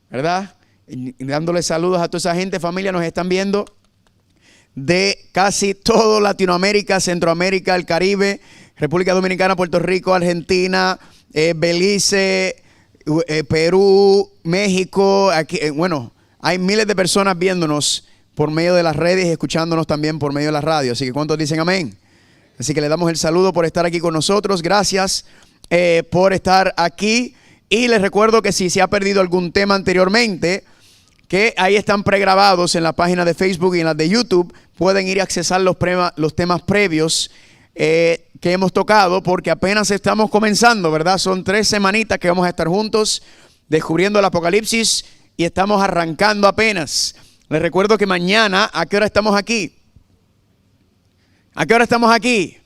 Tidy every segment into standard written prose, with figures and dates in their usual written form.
¿verdad? Y dándole saludos a toda esa gente, familia, nos están viendo de casi todo Latinoamérica, Centroamérica, el Caribe, República Dominicana, Puerto Rico, Argentina, Belice, Perú, México. Aquí, bueno, hay miles de personas viéndonos por medio de las redes y escuchándonos también por medio de la radio. Así que ¿cuántos dicen amén? Así que le damos el saludo por estar aquí con nosotros. Gracias por estar aquí. Y les recuerdo que si se ha perdido algún tema anteriormente, que ahí están pregrabados en la página de Facebook y en la de YouTube. Pueden ir a accesar los temas previos que hemos tocado, porque apenas estamos comenzando, ¿verdad? Son 3 semanitas que vamos a estar juntos descubriendo el Apocalipsis y estamos arrancando apenas. Les recuerdo que mañana, ¿a qué hora estamos aquí? ¿A qué hora estamos aquí?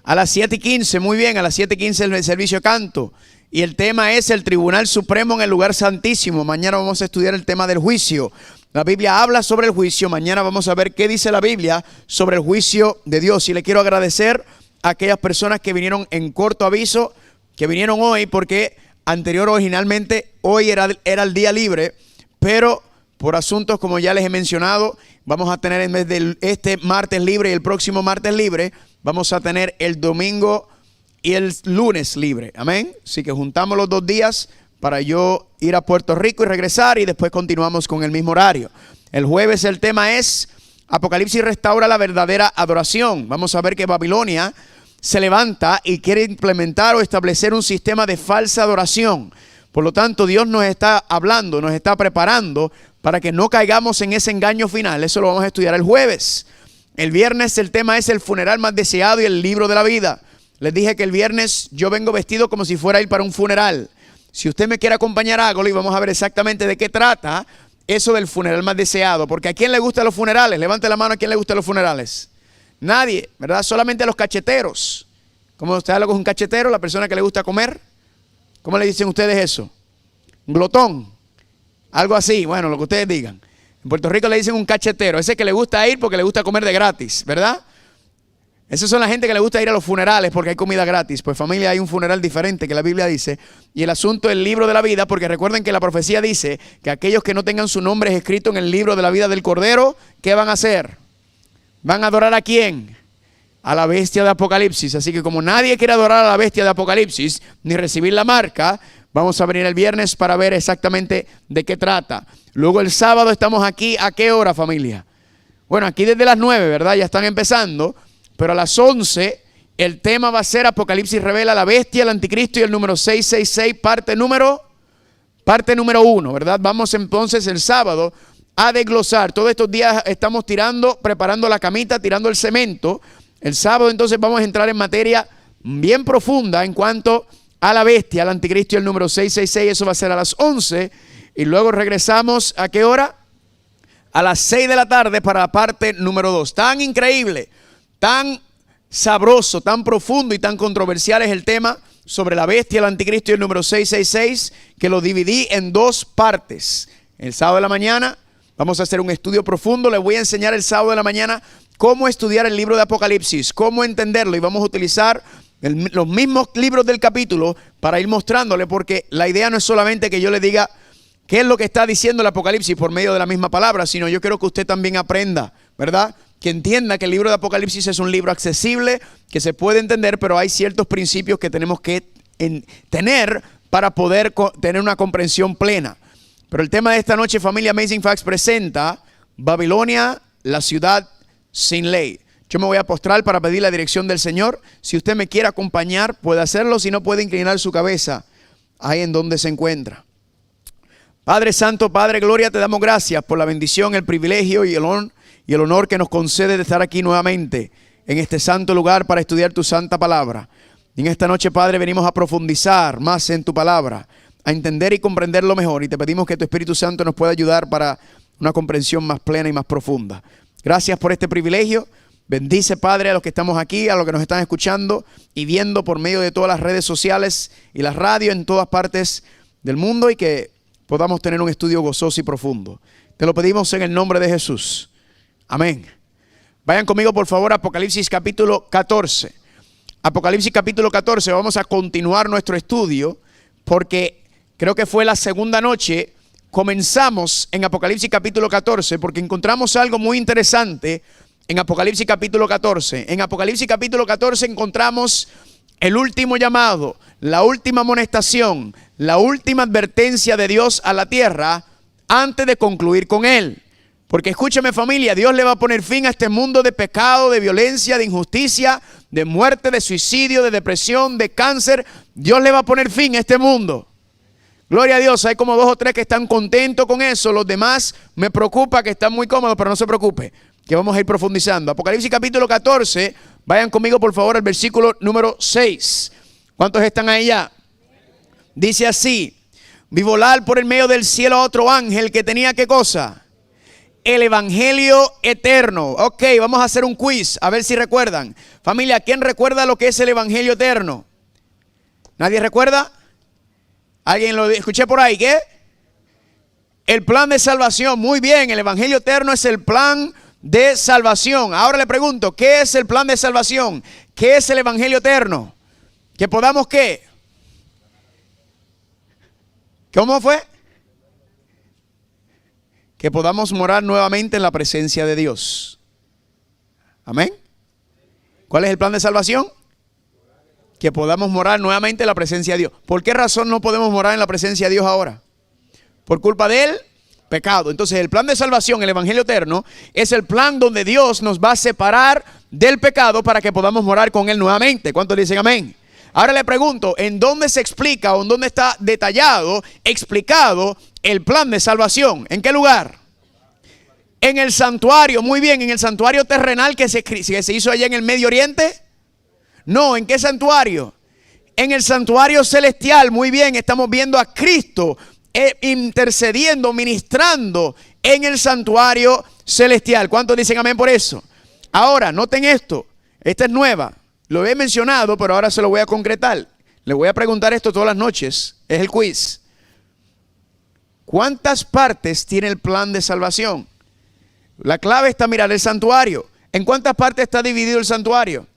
A las 7:15, muy bien, a las 7:15 el servicio de canto. Y el tema es el Tribunal Supremo en el lugar santísimo. Mañana vamos a estudiar el tema del juicio. La Biblia habla sobre el juicio. Mañana vamos a ver qué dice la Biblia sobre el juicio de Dios. Y le quiero agradecer a aquellas personas que vinieron en corto aviso, que vinieron hoy, porque originalmente hoy era el día libre, pero por asuntos como ya les he mencionado, vamos a tener en vez de este martes libre y el próximo martes libre, vamos a tener el domingo y el lunes libre, amén. Así que juntamos los 2 días para yo ir a Puerto Rico y regresar, y después continuamos con el mismo horario. El jueves el tema es Apocalipsis restaura la verdadera adoración. Vamos a ver que Babilonia se levanta y quiere implementar o establecer un sistema de falsa adoración. Por lo tanto, Dios nos está hablando, nos está preparando para que no caigamos en ese engaño final. Eso lo vamos a estudiar el jueves. El viernes el tema es el funeral más deseado y el libro de la vida. Les dije que el viernes yo vengo vestido como si fuera a ir para un funeral. Si usted me quiere acompañar, hágalo y vamos a ver exactamente de qué trata eso del funeral más deseado. Porque ¿a quién le gustan los funerales? Levante la mano, ¿a quién le gustan los funerales? Nadie, ¿verdad? Solamente a los cacheteros. ¿Cómo usted habla con un cachetero? La persona que le gusta comer. ¿Cómo le dicen ustedes eso? Un glotón. Algo así, bueno, lo que ustedes digan. En Puerto Rico le dicen un cachetero. Ese que le gusta ir porque le gusta comer de gratis, ¿verdad? Esas son la gente que le gusta ir a los funerales porque hay comida gratis. Pues familia, hay un funeral diferente que la Biblia dice. Y el asunto del libro de la vida, porque recuerden que la profecía dice que aquellos que no tengan su nombre escrito en el libro de la vida del Cordero, ¿qué van a hacer? ¿Van a adorar a quién? A la bestia de Apocalipsis. Así que como nadie quiere adorar a la bestia de Apocalipsis, ni recibir la marca, vamos a venir el viernes para ver exactamente de qué trata. Luego el sábado estamos aquí, ¿a qué hora, familia? Bueno, aquí desde las 9, ¿verdad? Ya están empezando. Pero a las 11 el tema va a ser Apocalipsis revela la bestia, el anticristo y el número 666, parte número 1, ¿verdad? Vamos entonces el sábado a desglosar. Todos estos días estamos preparando la camita, tirando el cemento. El sábado entonces vamos a entrar en materia bien profunda en cuanto a la bestia, el anticristo y el número 666. Eso va a ser a las 11. Y luego regresamos, ¿a qué hora? A las 6 de la tarde para la parte número 2. Tan increíble, tan sabroso, tan profundo y tan controversial es el tema sobre la bestia, el anticristo y el número 666, que lo dividí en 2 partes. El sábado de la mañana vamos a hacer un estudio profundo. Les voy a enseñar el sábado de la mañana cómo estudiar el libro de Apocalipsis, cómo entenderlo, y vamos a utilizar los mismos libros del capítulo para ir mostrándole, porque la idea no es solamente que yo le diga qué es lo que está diciendo el Apocalipsis por medio de la misma palabra, sino yo quiero que usted también aprenda, ¿verdad? Que entienda que el libro de Apocalipsis es un libro accesible, que se puede entender, pero hay ciertos principios que tenemos que tener para poder tener una comprensión plena. Pero el tema de esta noche, familia, Amazing Facts presenta Babilonia, la ciudad sin ley. Yo me voy a postrar para pedir la dirección del Señor. Si usted me quiere acompañar, puede hacerlo. Si no, puede inclinar su cabeza ahí en donde se encuentra. Padre Santo, Padre Gloria, te damos gracias por la bendición, el privilegio y el honor que nos concede de estar aquí nuevamente en este santo lugar para estudiar tu santa palabra. Y en esta noche, Padre, venimos a profundizar más en tu palabra, a entender y comprenderlo mejor. Y te pedimos que tu Espíritu Santo nos pueda ayudar para una comprensión más plena y más profunda. Gracias por este privilegio. Bendice, Padre, a los que estamos aquí, a los que nos están escuchando y viendo por medio de todas las redes sociales y la radio en todas partes del mundo, y que podamos tener un estudio gozoso y profundo. Te lo pedimos en el nombre de Jesús. Amén. Vayan conmigo, por favor, a Apocalipsis capítulo 14. Apocalipsis capítulo 14, vamos a continuar nuestro estudio porque creo que fue la segunda noche comenzamos en Apocalipsis capítulo 14 porque encontramos algo muy interesante en Apocalipsis capítulo 14. En Apocalipsis capítulo 14 encontramos el último llamado, la última amonestación, la última advertencia de Dios a la tierra antes de concluir con él. Porque escúchame, familia, Dios le va a poner fin a este mundo de pecado, de violencia, de injusticia, de muerte, de suicidio, de depresión, de cáncer. Dios le va a poner fin a este mundo. Gloria a Dios. Hay como 2 o 3 que están contentos con eso. Los demás me preocupa que están muy cómodos, pero no se preocupe, que vamos a ir profundizando. Apocalipsis capítulo 14, vayan conmigo por favor al versículo número 6. ¿Cuántos están ahí ya? Dice así: vi volar por el medio del cielo a otro ángel que tenía, ¿qué cosa? El evangelio eterno. Ok, vamos a hacer un quiz, a ver si recuerdan. Familia, ¿quién recuerda lo que es el evangelio eterno? ¿Nadie recuerda? ¿Alguien lo escuché por ahí? ¿Qué? El plan de salvación. Muy bien, el evangelio eterno es el plan de salvación. Ahora le pregunto, ¿qué es el plan de salvación? ¿Qué es el evangelio eterno? Que podamos, ¿qué? ¿Cómo fue? Que podamos morar nuevamente en la presencia de Dios. Amén. ¿Cuál es el plan de salvación? Que podamos morar nuevamente en la presencia de Dios. ¿Por qué razón no podemos morar en la presencia de Dios ahora? Por culpa del pecado. Entonces el plan de salvación, el evangelio eterno, es el plan donde Dios nos va a separar del pecado para que podamos morar con él nuevamente. ¿Cuántos dicen amén? Ahora le pregunto, ¿en dónde se explica o en dónde está detallado, explicado el plan de salvación? ¿En qué lugar? En el santuario. Muy bien, en el santuario terrenal que se hizo allá en el Medio Oriente. No, ¿en qué santuario? En el santuario celestial. Muy bien, estamos viendo a Cristo intercediendo, ministrando en el santuario celestial. ¿Cuántos dicen amén por eso? Ahora, noten esto. Esta es nueva. Lo he mencionado, pero ahora se lo voy a concretar. Le voy a preguntar esto todas las noches. Es el quiz. ¿Cuántas partes tiene el plan de salvación? La clave está mirar el santuario. ¿En cuántas partes está dividido el santuario?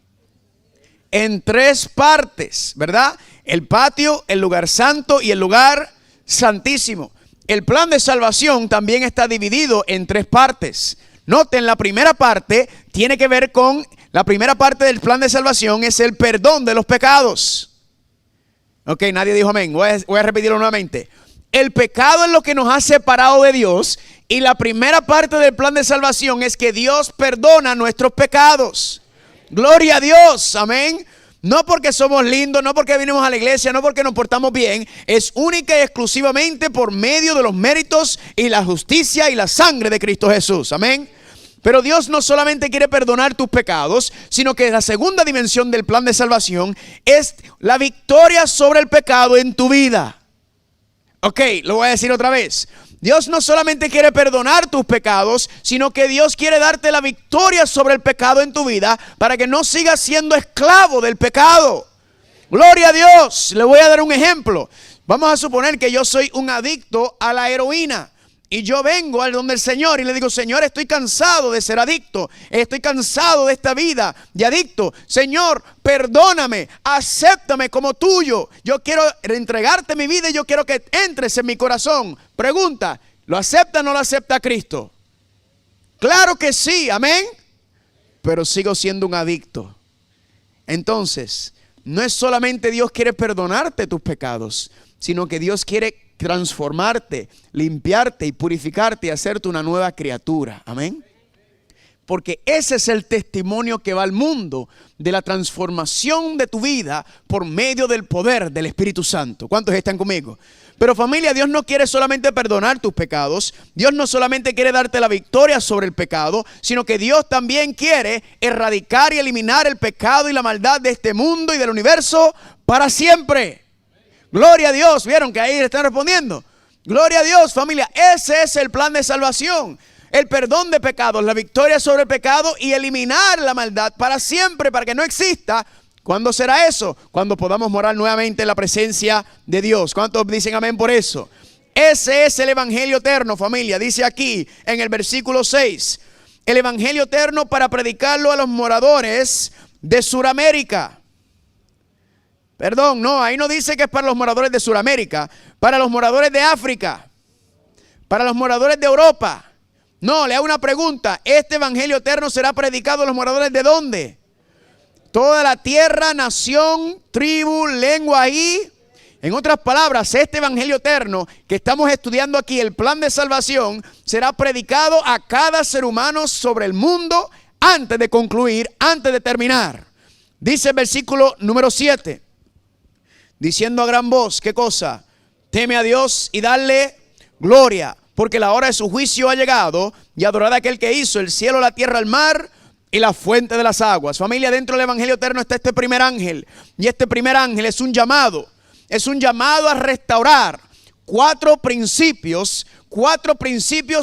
En 3 partes, ¿verdad? El patio, el lugar santo y el lugar santísimo. El plan de salvación también está dividido en 3 partes. Noten, la primera parte tiene que ver con... La primera parte del plan de salvación es el perdón de los pecados. Ok, nadie dijo amén. Voy a repetirlo nuevamente. El pecado es lo que nos ha separado de Dios. Y la primera parte del plan de salvación es que Dios perdona nuestros pecados. Gloria a Dios, amén. No porque somos lindos, no porque vinimos a la iglesia, no porque nos portamos bien. Es única y exclusivamente por medio de los méritos y la justicia y la sangre de Cristo Jesús, amén. Pero Dios no solamente quiere perdonar tus pecados, sino que la segunda dimensión del plan de salvación es la victoria sobre el pecado en tu vida. Ok, lo voy a decir otra vez. Dios no solamente quiere perdonar tus pecados, sino que Dios quiere darte la victoria sobre el pecado en tu vida para que no sigas siendo esclavo del pecado. Gloria a Dios. Le voy a dar un ejemplo. Vamos a suponer que yo soy un adicto a la heroína. Y yo vengo al donde el Señor y le digo: Señor, estoy cansado de ser adicto. Estoy cansado de esta vida de adicto. Señor, perdóname, acéptame como tuyo. Yo quiero entregarte mi vida y yo quiero que entres en mi corazón. Pregunta, ¿lo acepta o no lo acepta Cristo? Claro que sí, amén. Pero sigo siendo un adicto. Entonces, no es solamente Dios quiere perdonarte tus pecados, sino que Dios quiere transformarte, limpiarte y purificarte y hacerte una nueva criatura. Amén. Porque ese es el testimonio que va al mundo de la transformación de tu vida por medio del poder del Espíritu Santo. ¿Cuántos están conmigo? Pero familia, Dios no quiere solamente perdonar tus pecados. Dios no solamente quiere darte la victoria sobre el pecado, sino que Dios también quiere erradicar y eliminar el pecado y la maldad de este mundo y del universo para siempre. Gloria a Dios. ¿Vieron que ahí le están respondiendo? Gloria a Dios, familia. Ese es el plan de salvación. El perdón de pecados, la victoria sobre el pecado y eliminar la maldad para siempre, para que no exista. ¿Cuándo será eso? Cuando podamos morar nuevamente en la presencia de Dios. ¿Cuántos dicen amén por eso? Ese es el evangelio eterno, familia. Dice aquí en el versículo 6. El evangelio eterno para predicarlo a los moradores de Sudamérica. Perdón, no, ahí no dice que es para los moradores de Sudamérica, para los moradores de África. para los moradores de Europa. No, le hago una pregunta. ¿Este evangelio eterno será predicado a los moradores de dónde? Toda la tierra, nación, tribu, lengua y... En otras palabras, este evangelio eterno que estamos estudiando aquí, el plan de salvación, será predicado a cada ser humano sobre el mundo antes de concluir, antes de terminar. Dice el versículo número 7, diciendo a gran voz, ¿qué cosa? Teme a Dios y darle gloria, porque la hora de su juicio ha llegado, y adorad a aquel que hizo el cielo, la tierra, el mar y la fuente de las aguas. Familia, dentro del evangelio eterno está este primer ángel, y este primer ángel es un llamado a restaurar cuatro principios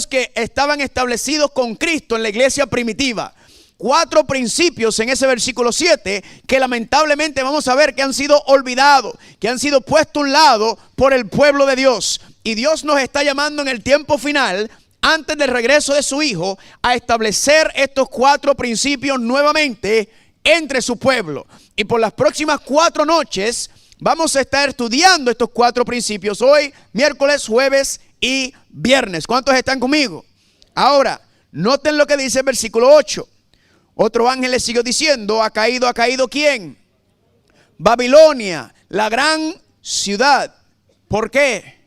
que estaban establecidos con Cristo en la iglesia primitiva. 4 principios en ese versículo 7 que lamentablemente vamos a ver que han sido olvidados, que han sido puestos a un lado por el pueblo de Dios. Y Dios nos está llamando en el tiempo final, antes del regreso de su Hijo, a establecer estos 4 principios nuevamente entre su pueblo. Y por las próximas 4 noches vamos a estar estudiando estos 4 principios. Hoy, miércoles, jueves y viernes. ¿Cuántos están conmigo? Ahora, noten lo que dice el versículo 8. Otro ángel le siguió diciendo, ¿ha caído quién? Babilonia, la gran ciudad. ¿Por qué?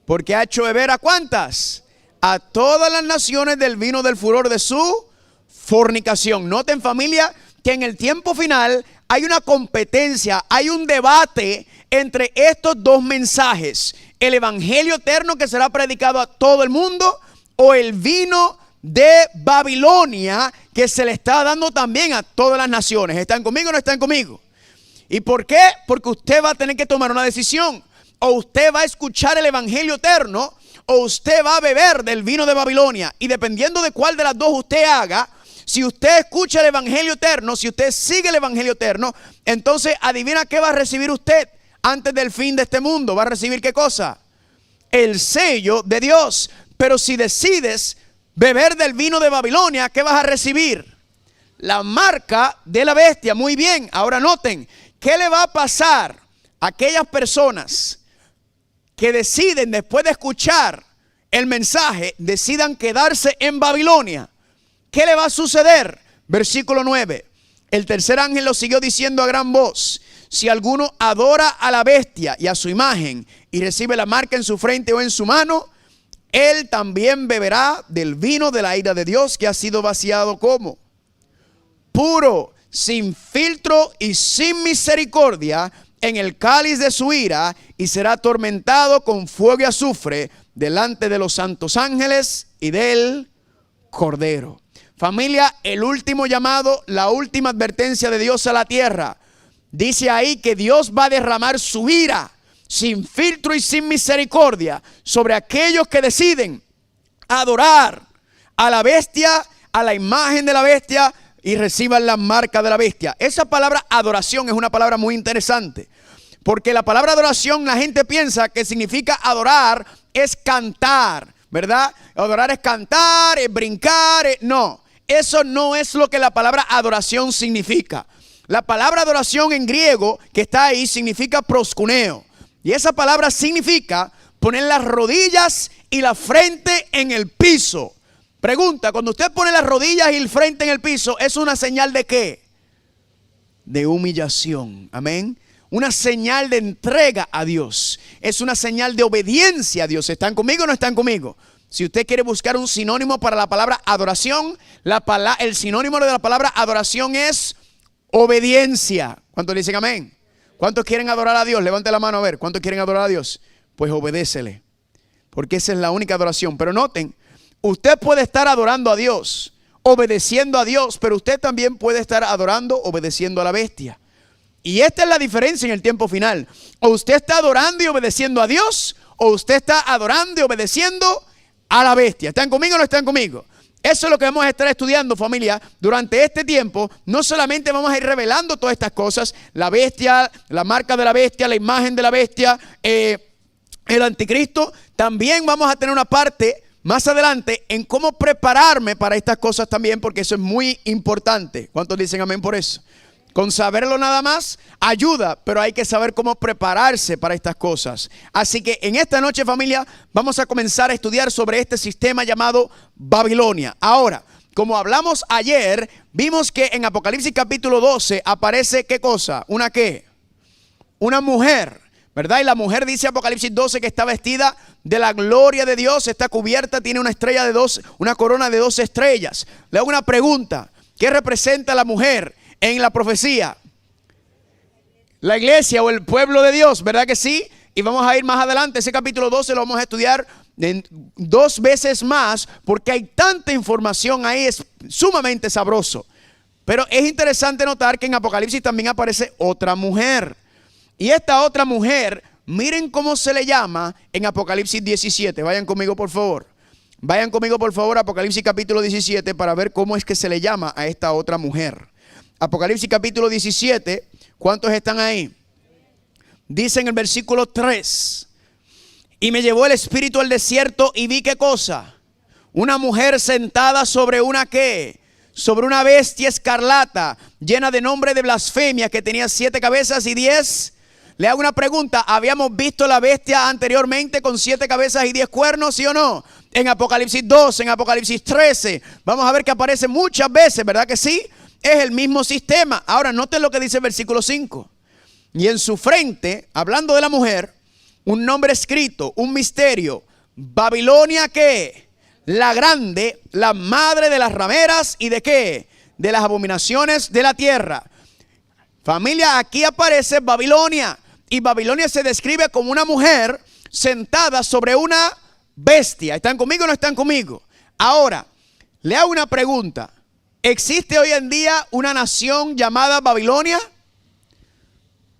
Porque ha hecho beber ¿a cuántas? A todas las naciones del vino del furor de su fornicación. Noten, familia, que en el tiempo final hay una competencia, hay un debate entre estos dos mensajes. El evangelio eterno que será predicado a todo el mundo, o el vino de Babilonia que se le está dando también a todas las naciones. ¿Están conmigo o no están conmigo? ¿Y por qué? Porque usted va a tener que tomar una decisión. O usted va a escuchar el evangelio eterno, o usted va a beber del vino de Babilonia. Y dependiendo de cuál de las dos usted haga, si usted escucha el evangelio eterno, si usted sigue el evangelio eterno, entonces adivina qué va a recibir usted antes del fin de este mundo. ¿Va a recibir qué cosa? El sello de Dios. Pero si decides beber del vino de Babilonia, ¿qué vas a recibir? La marca de la bestia. Muy bien, ahora noten, ¿qué le va a pasar a aquellas personas que deciden, después de escuchar el mensaje, decidan quedarse en Babilonia? ¿Qué le va a suceder? Versículo 9. El tercer ángel lo siguió diciendo a gran voz, si alguno adora a la bestia y a su imagen y recibe la marca en su frente o en su mano, él también beberá del vino de la ira de Dios, que ha sido vaciado como puro, sin filtro y sin misericordia en el cáliz de su ira, y será atormentado con fuego y azufre delante de los santos ángeles y del Cordero. Familia, el último llamado, la última advertencia de Dios a la tierra. Dice ahí que Dios va a derramar su ira sin filtro y sin misericordia sobre aquellos que deciden adorar a la bestia, a la imagen de la bestia, y reciban la marca de la bestia. Esa palabra adoración es una palabra muy interesante, porque la palabra adoración, la gente piensa que significa adorar es cantar, ¿verdad? Adorar es cantar, es brincar, no, eso no es lo que la palabra adoración significa. La palabra adoración en griego que está ahí significa proskuneo. Y esa palabra significa poner las rodillas y la frente en el piso. Pregunta, cuando usted pone las rodillas y el frente en el piso, ¿es una señal de qué? De humillación. Amén. Una señal de entrega a Dios. Es una señal de obediencia a Dios. ¿Están conmigo o no están conmigo? Si usted quiere buscar un sinónimo para la palabra adoración, el sinónimo de la palabra adoración es obediencia. ¿Cuántos dicen amén? ¿Cuántos quieren adorar a Dios? Levante la mano a ver. ¿Cuántos quieren adorar a Dios? Pues obedécele, porque esa es la única adoración. Pero noten, usted puede estar adorando a Dios, obedeciendo a Dios, pero usted también puede estar adorando, obedeciendo a la bestia. Y esta es la diferencia en el tiempo final. O usted está adorando y obedeciendo a Dios, o usted está adorando y obedeciendo a la bestia. ¿Están conmigo o no están conmigo? Eso es lo que vamos a estar estudiando, familia, durante este tiempo. No solamente vamos a ir revelando todas estas cosas, la bestia, la marca de la bestia, la imagen de la bestia, el anticristo. También vamos a tener una parte más adelante en cómo prepararme para estas cosas también, porque eso es muy importante. ¿Cuántos dicen amén por eso? Con saberlo nada más ayuda, pero hay que saber cómo prepararse para estas cosas. Así que en esta noche, familia, vamos a comenzar a estudiar sobre este sistema llamado Babilonia. Ahora, como hablamos ayer, vimos que en Apocalipsis capítulo 12 aparece ¿qué cosa? ¿Una qué? Una mujer, ¿verdad? Y la mujer dice Apocalipsis 12 que está vestida de la gloria de Dios, está cubierta, tiene una corona de 12 estrellas. Le hago una pregunta, ¿qué representa la mujer en la profecía? La iglesia o el pueblo de Dios, ¿verdad que sí? Y vamos a ir más adelante, ese capítulo 12 lo vamos a estudiar 2 veces más porque hay tanta información ahí, es sumamente sabroso. Pero es interesante notar que en Apocalipsis también aparece otra mujer. Y esta otra mujer, miren cómo se le llama en Apocalipsis 17. Vayan conmigo por favor. Vayan conmigo por favor a Apocalipsis capítulo 17 para ver cómo es que se le llama a esta otra mujer. Apocalipsis capítulo 17, ¿cuántos están ahí? Dice en el versículo 3: y me llevó el espíritu al desierto y vi ¿qué cosa? Una mujer sentada sobre una ¿qué? Sobre una bestia escarlata, llena de nombre de blasfemia, que tenía 7 cabezas y 10. Le hago una pregunta, ¿habíamos visto la bestia anteriormente con 7 cabezas y 10 cuernos, sí o no? En Apocalipsis 12, en Apocalipsis 13, vamos a ver que aparece muchas veces, ¿verdad que sí? Es el mismo sistema. Ahora noten lo que dice el versículo 5. Y en su frente, hablando de la mujer, un nombre escrito, un misterio: Babilonia, ¿qué? La grande, la madre de las rameras y de ¿qué? De las abominaciones de la tierra. Familia, aquí aparece Babilonia. Y Babilonia se describe como una mujer sentada sobre una bestia. ¿Están conmigo o no están conmigo? Ahora, le hago una pregunta. ¿Existe hoy en día una nación llamada Babilonia?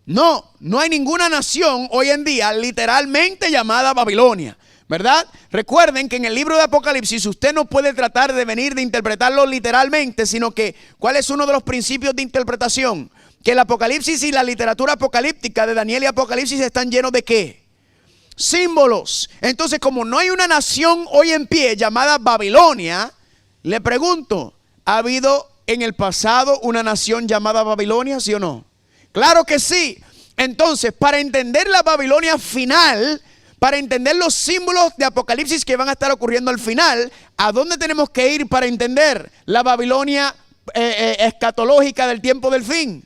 No, no hay ninguna nación hoy en día literalmente llamada Babilonia, ¿verdad? Recuerden que en el libro de Apocalipsis usted no puede tratar de venir de interpretarlo literalmente, sino que ¿cuál es uno de los principios de interpretación? Que el Apocalipsis y la literatura apocalíptica de Daniel y Apocalipsis están llenos de ¿qué? Símbolos. Entonces, como no hay una nación hoy en pie llamada Babilonia, le pregunto, ¿ha habido en el pasado una nación llamada Babilonia, sí o no? Claro que sí. Entonces, para entender la Babilonia final, para entender los símbolos de Apocalipsis que van a estar ocurriendo al final, ¿a dónde tenemos que ir para entender la Babilonia escatológica del tiempo del fin?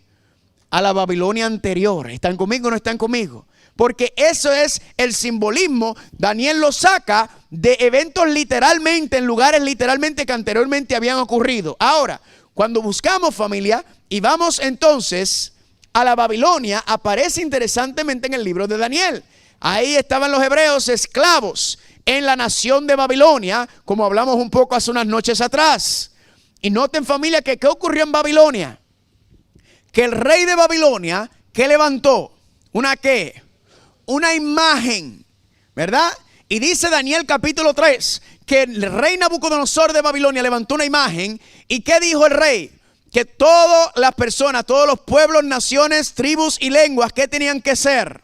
A la Babilonia anterior. ¿Están conmigo o no están conmigo? Porque eso es el simbolismo. Daniel lo saca de eventos literalmente, en lugares literalmente que anteriormente habían ocurrido. Ahora, cuando buscamos, familia, y vamos entonces a la Babilonia, aparece interesantemente en el libro de Daniel. Ahí estaban los hebreos esclavos en la nación de Babilonia, como hablamos un poco hace unas noches atrás. Y noten, familia, que ¿qué ocurrió en Babilonia? Que el rey de Babilonia, ¿qué levantó? ¿Una qué? Una imagen, ¿verdad? Y dice Daniel capítulo 3 que el rey Nabucodonosor de Babilonia levantó una imagen. ¿Y qué dijo el rey? Que todas las personas, todos los pueblos, naciones, tribus y lenguas, ¿qué tenían que hacer?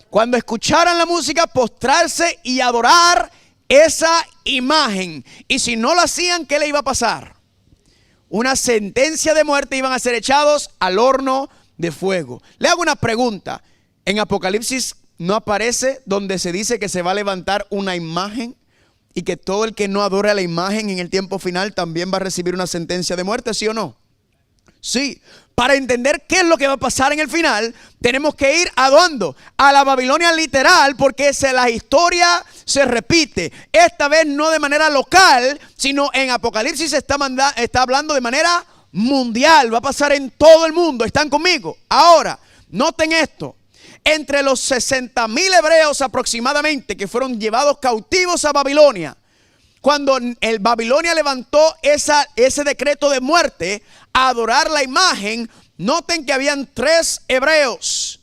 Cuando escucharan la música, postrarse y adorar esa imagen. Y si no lo hacían, ¿qué le iba a pasar? Una sentencia de muerte, iban a ser echados al horno de fuego. Le hago una pregunta. En Apocalipsis no aparece donde se dice que se va a levantar una imagen y que todo el que no adore a la imagen en el tiempo final también va a recibir una sentencia de muerte, ¿sí o no? Sí. Para entender qué es lo que va a pasar en el final, tenemos que ir ¿a dónde? A la Babilonia literal, porque la historia se repite. Esta vez no de manera local, sino en Apocalipsis está hablando de manera mundial. Va a pasar en todo el mundo. ¿Están conmigo? Ahora, noten esto. Entre los 60,000 hebreos aproximadamente que fueron llevados cautivos a Babilonia, cuando el Babilonia levantó ese decreto de muerte, a adorar la imagen, noten que habían 3 hebreos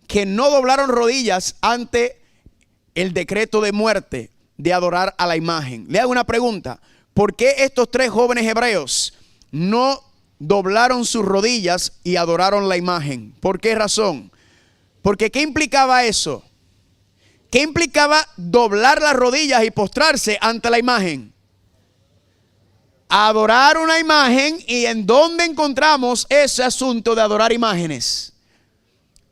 que no doblaron rodillas ante el decreto de muerte de adorar a la imagen. Le hago una pregunta. ¿Por qué estos 3 jóvenes hebreos no doblaron sus rodillas y adoraron la imagen? ¿Por qué razón? Porque ¿qué implicaba eso? ¿Qué implicaba doblar las rodillas y postrarse ante la imagen? adorar una imagen. ¿Y en dónde encontramos ese asunto de adorar imágenes?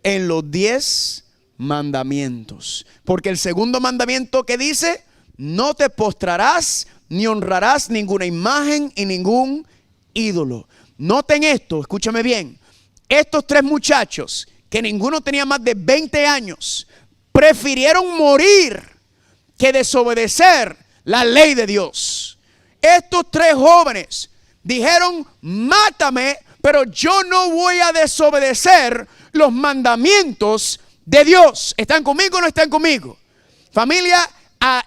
En los 10 mandamientos. Porque el segundo mandamiento que dice: no te postrarás ni honrarás ninguna imagen y ningún ídolo. Noten esto, escúchame bien. Estos 3 muchachos, que ninguno tenía más de 20 años, prefirieron morir que desobedecer la ley de Dios. Estos 3 jóvenes dijeron: mátame, pero yo no voy a desobedecer los mandamientos de Dios. ¿Están conmigo o no están conmigo? Familia, a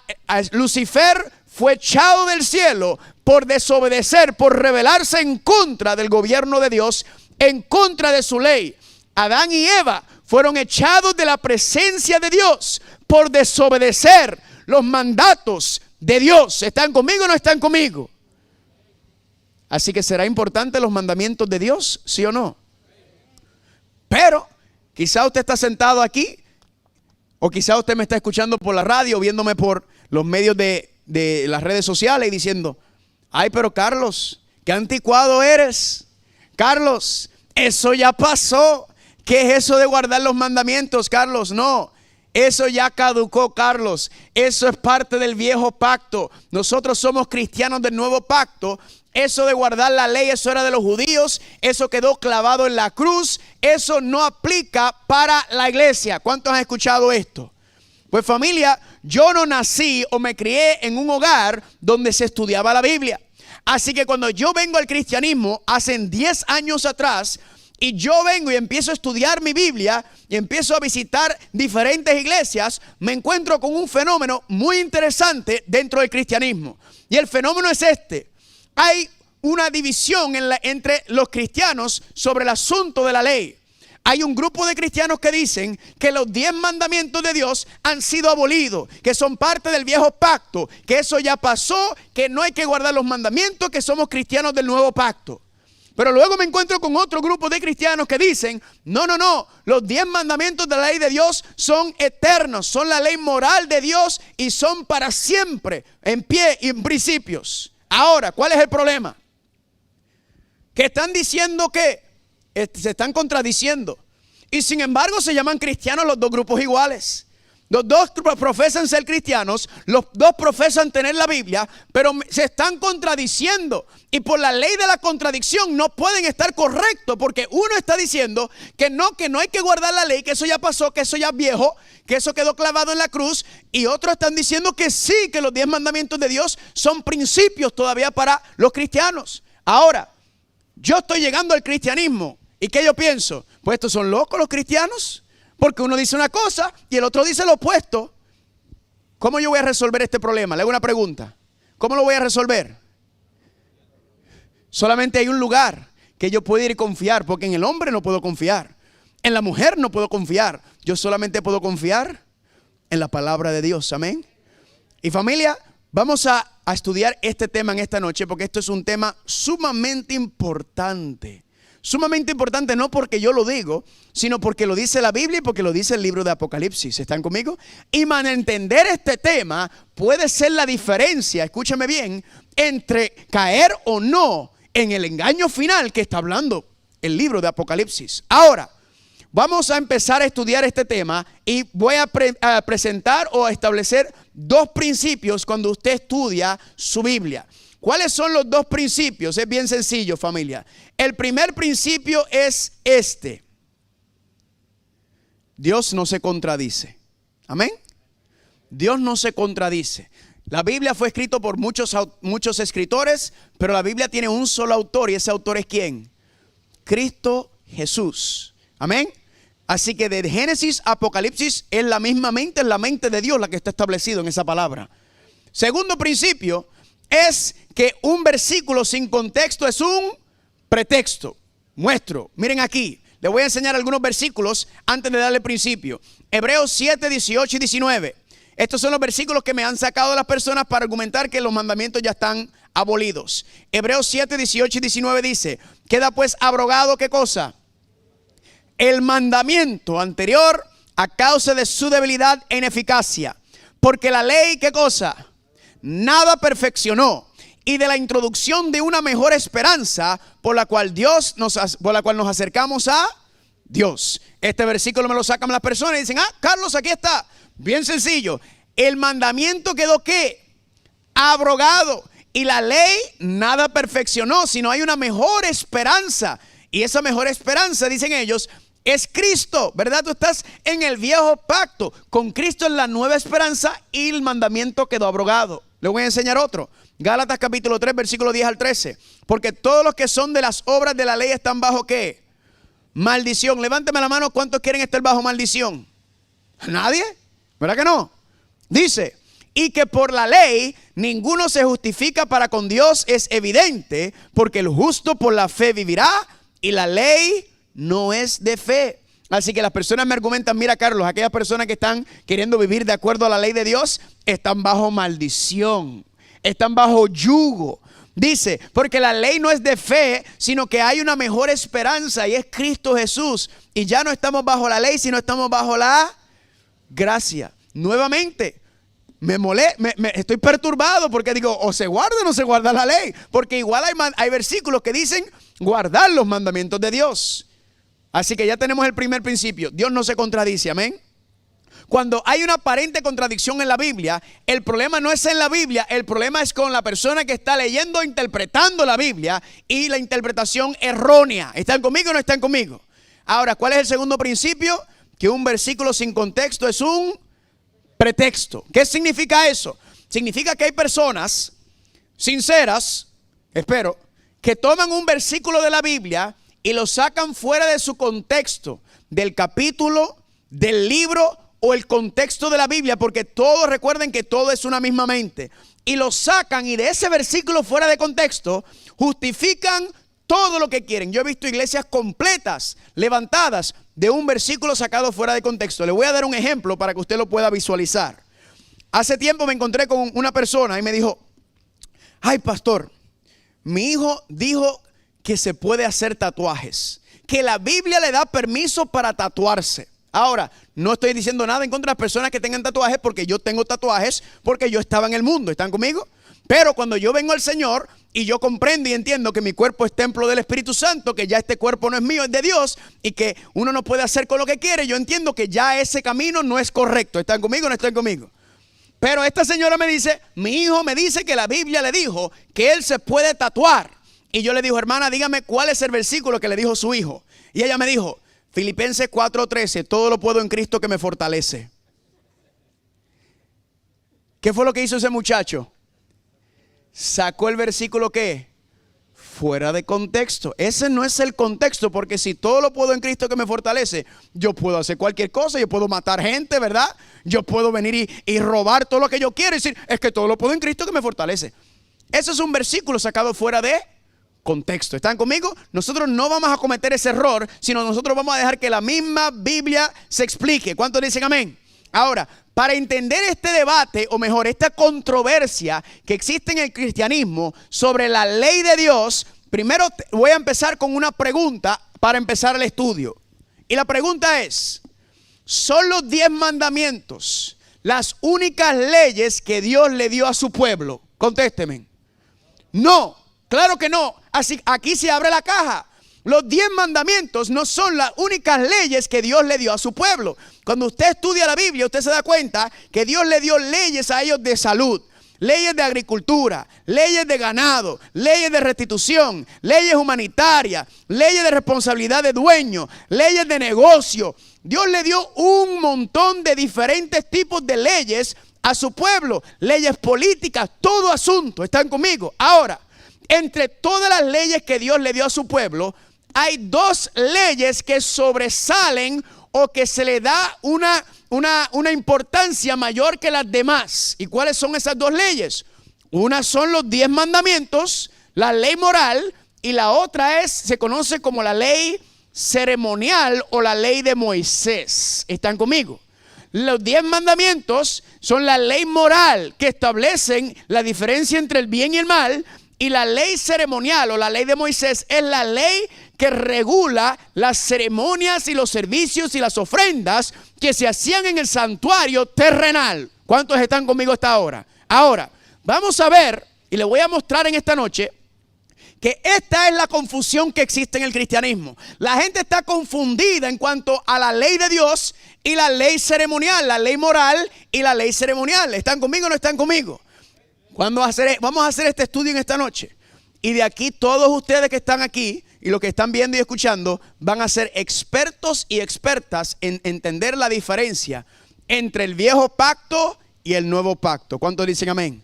Lucifer fue echado del cielo por desobedecer, por rebelarse en contra del gobierno de Dios, en contra de su ley. Adán y Eva fueron echados de la presencia de Dios por desobedecer los mandatos de Dios. ¿Están conmigo o no están conmigo? Así que será importante los mandamientos de Dios, ¿sí o no? Pero quizá usted está sentado aquí, o quizá usted me está escuchando por la radio, viéndome por los medios de las redes sociales y diciendo: ay, pero Carlos, qué anticuado eres. Carlos, eso ya pasó. ¿Qué es eso de guardar los mandamientos, Carlos? No, eso ya caducó, Carlos. Eso es parte del viejo pacto. Nosotros somos cristianos del nuevo pacto. Eso de guardar la ley, eso era de los judíos. Eso quedó clavado en la cruz. Eso no aplica para la iglesia. ¿Cuántos han escuchado esto? Pues familia, yo no nací o me crié en un hogar donde se estudiaba la Biblia. Así que cuando yo vengo al cristianismo hace 10 años atrás, y yo vengo y empiezo a estudiar mi Biblia y empiezo a visitar diferentes iglesias, me encuentro con un fenómeno muy interesante dentro del cristianismo. Y el fenómeno es este: hay una división entre los cristianos sobre el asunto de la ley. Hay un grupo de cristianos que dicen que los 10 mandamientos de Dios han sido abolidos, que son parte del viejo pacto, que eso ya pasó, que no hay que guardar los mandamientos, que somos cristianos del nuevo pacto. Pero luego me encuentro con otro grupo de cristianos que dicen: no, los 10 mandamientos de la ley de Dios son eternos, son la ley moral de Dios y son para siempre, en pie y en principios. Ahora, ¿cuál es el problema? Que están diciendo que se están contradiciendo, y sin embargo se llaman cristianos los dos grupos iguales. Los dos profesan ser cristianos, los dos profesan tener la Biblia, pero se están contradiciendo. Y por la ley de la contradicción no pueden estar correctos, porque uno está diciendo que no hay que guardar la ley, que eso ya pasó, que eso ya es viejo, que eso quedó clavado en la cruz. Y otros están diciendo que sí, que los 10 mandamientos de Dios son principios todavía para los cristianos. Ahora, yo estoy llegando al cristianismo, ¿y qué yo pienso? Pues estos son locos los cristianos. Porque uno dice una cosa y el otro dice lo opuesto. ¿Cómo yo voy a resolver este problema? Le hago una pregunta. ¿Cómo lo voy a resolver? Solamente hay un lugar que yo puedo ir y confiar, porque en el hombre no puedo confiar. En la mujer no puedo confiar. Yo solamente puedo confiar en la palabra de Dios. Amén. Y familia, vamos a estudiar este tema en esta noche, porque esto es un tema sumamente importante. Sumamente importante, no porque yo lo digo, sino porque lo dice la Biblia y porque lo dice el libro de Apocalipsis. ¿Están conmigo? Y para entender este tema puede ser la diferencia, escúchame bien, entre caer o no en el engaño final que está hablando el libro de Apocalipsis. Ahora, vamos a empezar a estudiar este tema y voy a presentar o a establecer 2 principios cuando usted estudia su Biblia. ¿Cuáles son los 2 principios? Es bien sencillo, familia. El primer principio es este: Dios no se contradice. Amén. Dios no se contradice. La Biblia fue escrita por muchos escritores, pero la Biblia tiene un solo autor, y ese autor es ¿quién? Cristo Jesús. Amén. Así que de Génesis a Apocalipsis es la misma mente, es la mente de Dios la que está establecido en esa palabra. Segundo principio es que un versículo sin contexto es un pretexto. Muestro, miren aquí, les voy a enseñar algunos versículos antes de darle principio. Hebreos 7, 18 y 19. Estos son los versículos que me han sacado las personas para argumentar que los mandamientos ya están abolidos. Hebreos 7, 18 y 19 dice: queda pues abrogado, ¿qué cosa? El mandamiento anterior a causa de su debilidad e ineficacia. Porque la ley, ¿qué cosa? Nada perfeccionó. y de la introducción de una mejor esperanza por la cual nos acercamos a Dios. Este versículo me lo sacan las personas y dicen: Carlos, aquí está. Bien sencillo. El mandamiento quedó ¿qué? Abrogado. Y la ley nada perfeccionó, sino hay una mejor esperanza. Y esa mejor esperanza, dicen ellos, es Cristo, ¿verdad? Tú estás en el viejo pacto. Con Cristo es la nueva esperanza y el mandamiento quedó abrogado. Le voy a enseñar otro. Gálatas capítulo 3, versículo 10 al 13. Porque todos los que son de las obras de la ley están bajo ¿qué? Maldición. Levánteme la mano, ¿cuántos quieren estar bajo maldición? ¿Nadie? ¿Verdad que no? Dice: y que por la ley ninguno se justifica para con Dios es evidente, porque el justo por la fe vivirá, y la ley no es de fe. Así que las personas me argumentan: mira, Carlos, aquellas personas que están queriendo vivir de acuerdo a la ley de Dios están bajo maldición, están bajo yugo. Dice, porque la ley no es de fe, sino que hay una mejor esperanza y es Cristo Jesús. Y ya no estamos bajo la ley, sino estamos bajo la gracia. Nuevamente, estoy perturbado porque digo, o se guarda o no se guarda la ley. Porque igual hay versículos que dicen guardar los mandamientos de Dios. Así que ya tenemos el primer principio. Dios no se contradice, amén. Cuando hay una aparente contradicción en la Biblia, el problema no es en la Biblia, el problema es con la persona que está leyendo o interpretando la Biblia y la interpretación errónea. ¿Están conmigo o no están conmigo? Ahora, ¿cuál es el segundo principio? Que un versículo sin contexto es un pretexto. ¿Qué significa eso? Significa que hay personas sinceras, espero, que toman un versículo de la Biblia y lo sacan fuera de su contexto, del capítulo, del libro o el contexto de la Biblia, porque todos recuerden que todo es una misma mente, y lo sacan y de ese versículo fuera de contexto justifican todo lo que quieren. Yo he visto iglesias completas levantadas de un versículo sacado fuera de contexto. Le voy a dar un ejemplo para que usted lo pueda visualizar. Hace tiempo me encontré con una persona y me dijo: ay, pastor, mi hijo dijo que se puede hacer tatuajes, que la Biblia le da permiso para tatuarse. Ahora, no estoy diciendo nada en contra de las personas que tengan tatuajes, porque yo tengo tatuajes porque yo estaba en el mundo. ¿Están conmigo? Pero cuando yo vengo al Señor y yo comprendo y entiendo que mi cuerpo es templo del Espíritu Santo, que ya este cuerpo no es mío, es de Dios, y que uno no puede hacer con lo que quiere, yo entiendo que ya ese camino no es correcto. ¿Están conmigo o no están conmigo? Pero esta señora me dice: mi hijo me dice que la Biblia le dijo que él se puede tatuar. Y yo le digo: hermana, dígame cuál es el versículo que le dijo su hijo. Y ella me dijo: Filipenses 4:13, todo lo puedo en Cristo que me fortalece. ¿Qué fue lo que hizo ese muchacho? Sacó el versículo ¿qué? Fuera de contexto. Ese no es el contexto, porque si todo lo puedo en Cristo que me fortalece, yo puedo hacer cualquier cosa. Yo puedo matar gente, ¿verdad? Yo puedo venir y robar todo lo que yo quiero y decir: es que todo lo puedo en Cristo que me fortalece. Eso es un versículo sacado fuera de contexto. ¿Están conmigo? Nosotros no vamos a cometer ese error, sino nosotros vamos a dejar que la misma Biblia se explique. ¿Cuántos dicen amén? Ahora, para entender este debate, o mejor, esta controversia que existe en el cristianismo sobre la ley de Dios, primero voy a empezar con una pregunta para empezar el estudio. Y la pregunta es: ¿son los 10 mandamientos las únicas leyes que Dios le dio a su pueblo? Contésteme. No, claro que no. Así, aquí se abre la caja. Los 10 mandamientos no son las únicas leyes que Dios le dio a su pueblo. Cuando usted estudia la Biblia, usted se da cuenta que Dios le dio leyes a ellos de salud, leyes de agricultura, leyes de ganado, leyes de restitución, leyes humanitarias, leyes de responsabilidad de dueño, leyes de negocio. Dios le dio un montón de diferentes tipos de leyes a su pueblo, leyes políticas, todo asunto. ¿Están conmigo? Ahora, entre todas las leyes que Dios le dio a su pueblo, hay 2 leyes que sobresalen o que se le da una importancia mayor que las demás. ¿Y cuáles son esas 2 leyes? Una son los 10 mandamientos, la ley moral, y la otra se conoce como la ley ceremonial o la ley de Moisés. ¿Están conmigo? Los 10 mandamientos son la ley moral que establecen la diferencia entre el bien y el mal. Y la ley ceremonial o la ley de Moisés es la ley que regula las ceremonias y los servicios y las ofrendas que se hacían en el santuario terrenal. ¿Cuántos están conmigo hasta ahora? Ahora, vamos a ver Y le voy a mostrar en esta noche que esta es la confusión que existe en el cristianismo. La gente está confundida en cuanto a la ley de Dios y la ley ceremonial, la ley moral y la ley ceremonial. ¿Están conmigo o no están conmigo? Vamos a hacer este estudio en esta noche. Y de aquí todos ustedes que están aquí y los que están viendo y escuchando van a ser expertos y expertas en entender la diferencia entre el viejo pacto y el nuevo pacto. ¿Cuántos dicen amén?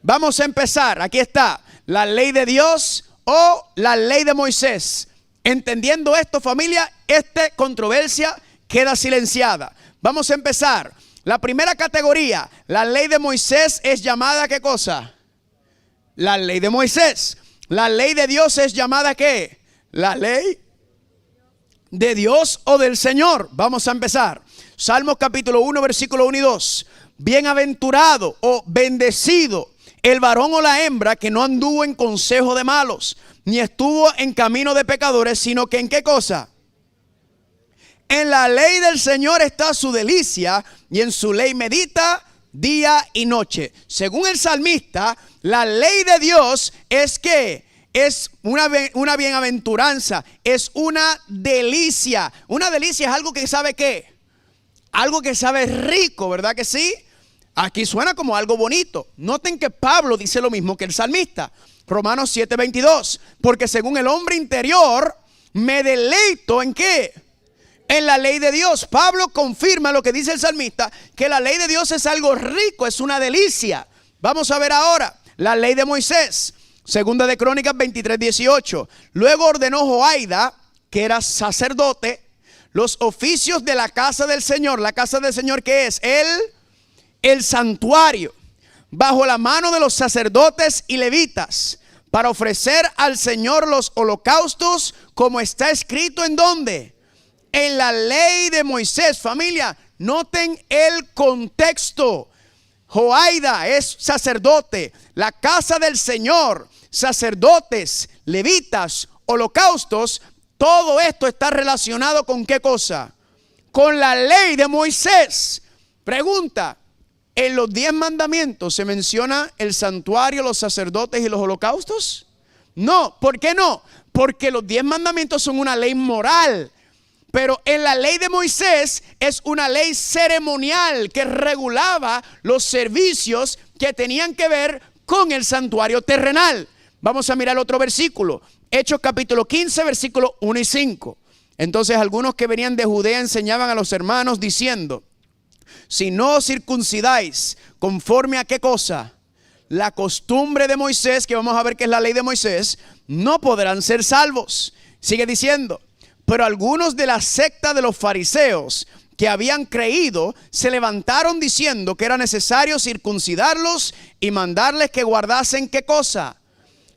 Vamos a empezar. Aquí está la ley de Dios o la ley de Moisés. Entendiendo esto, familia, esta controversia queda silenciada. Vamos a empezar. La primera categoría, la ley de Moisés es llamada ¿qué cosa? La ley de Moisés. La ley de Dios es llamada ¿qué? La ley de Dios o del Señor. Vamos a empezar. Salmos capítulo 1, versículo 1 y 2. Bienaventurado o bendecido el varón o la hembra que no anduvo en consejo de malos, ni estuvo en camino de pecadores, sino que ¿en qué cosa? En la ley del Señor está su delicia, y en su ley medita día y noche. Según el salmista, la ley de Dios es que es una bienaventuranza, es una delicia. Una delicia es algo que sabe ¿qué? Algo que sabe rico, ¿verdad que sí? Aquí suena como algo bonito. Noten que Pablo dice lo mismo que el salmista. Romanos 7:22. Porque según el hombre interior me deleito ¿en qué? En la ley de Dios. Pablo confirma lo que dice el salmista, que la ley de Dios es algo rico, es una delicia. Vamos a ver ahora la ley de Moisés. Segunda de Crónicas 23:18. Luego ordenó Joaida, que era sacerdote, los oficios de la casa del Señor. La casa del Señor, ¿qué es? El santuario, bajo la mano de los sacerdotes y levitas, para ofrecer al Señor los holocaustos, como está escrito ¿en dónde? En la ley de Moisés. Familia, noten el contexto. Joaida es sacerdote, la casa del Señor, sacerdotes, levitas, holocaustos. Todo esto está relacionado ¿con qué cosa? Con la ley de Moisés. Pregunta: ¿en los 10 mandamientos se menciona el santuario, los sacerdotes y los holocaustos? No. ¿Por qué no? Porque los 10 mandamientos son una ley moral. Pero en la ley de Moisés es una ley ceremonial que regulaba los servicios que tenían que ver con el santuario terrenal. Vamos a mirar otro versículo. Hechos capítulo 15, versículos 1 y 5. Entonces algunos que venían de Judea enseñaban a los hermanos diciendo: si no os circuncidáis conforme a qué cosa? La costumbre de Moisés, que vamos a ver que es la ley de Moisés, no podrán ser salvos. Sigue diciendo: pero algunos de la secta de los fariseos que habían creído se levantaron diciendo que era necesario circuncidarlos y mandarles que guardasen ¿qué cosa?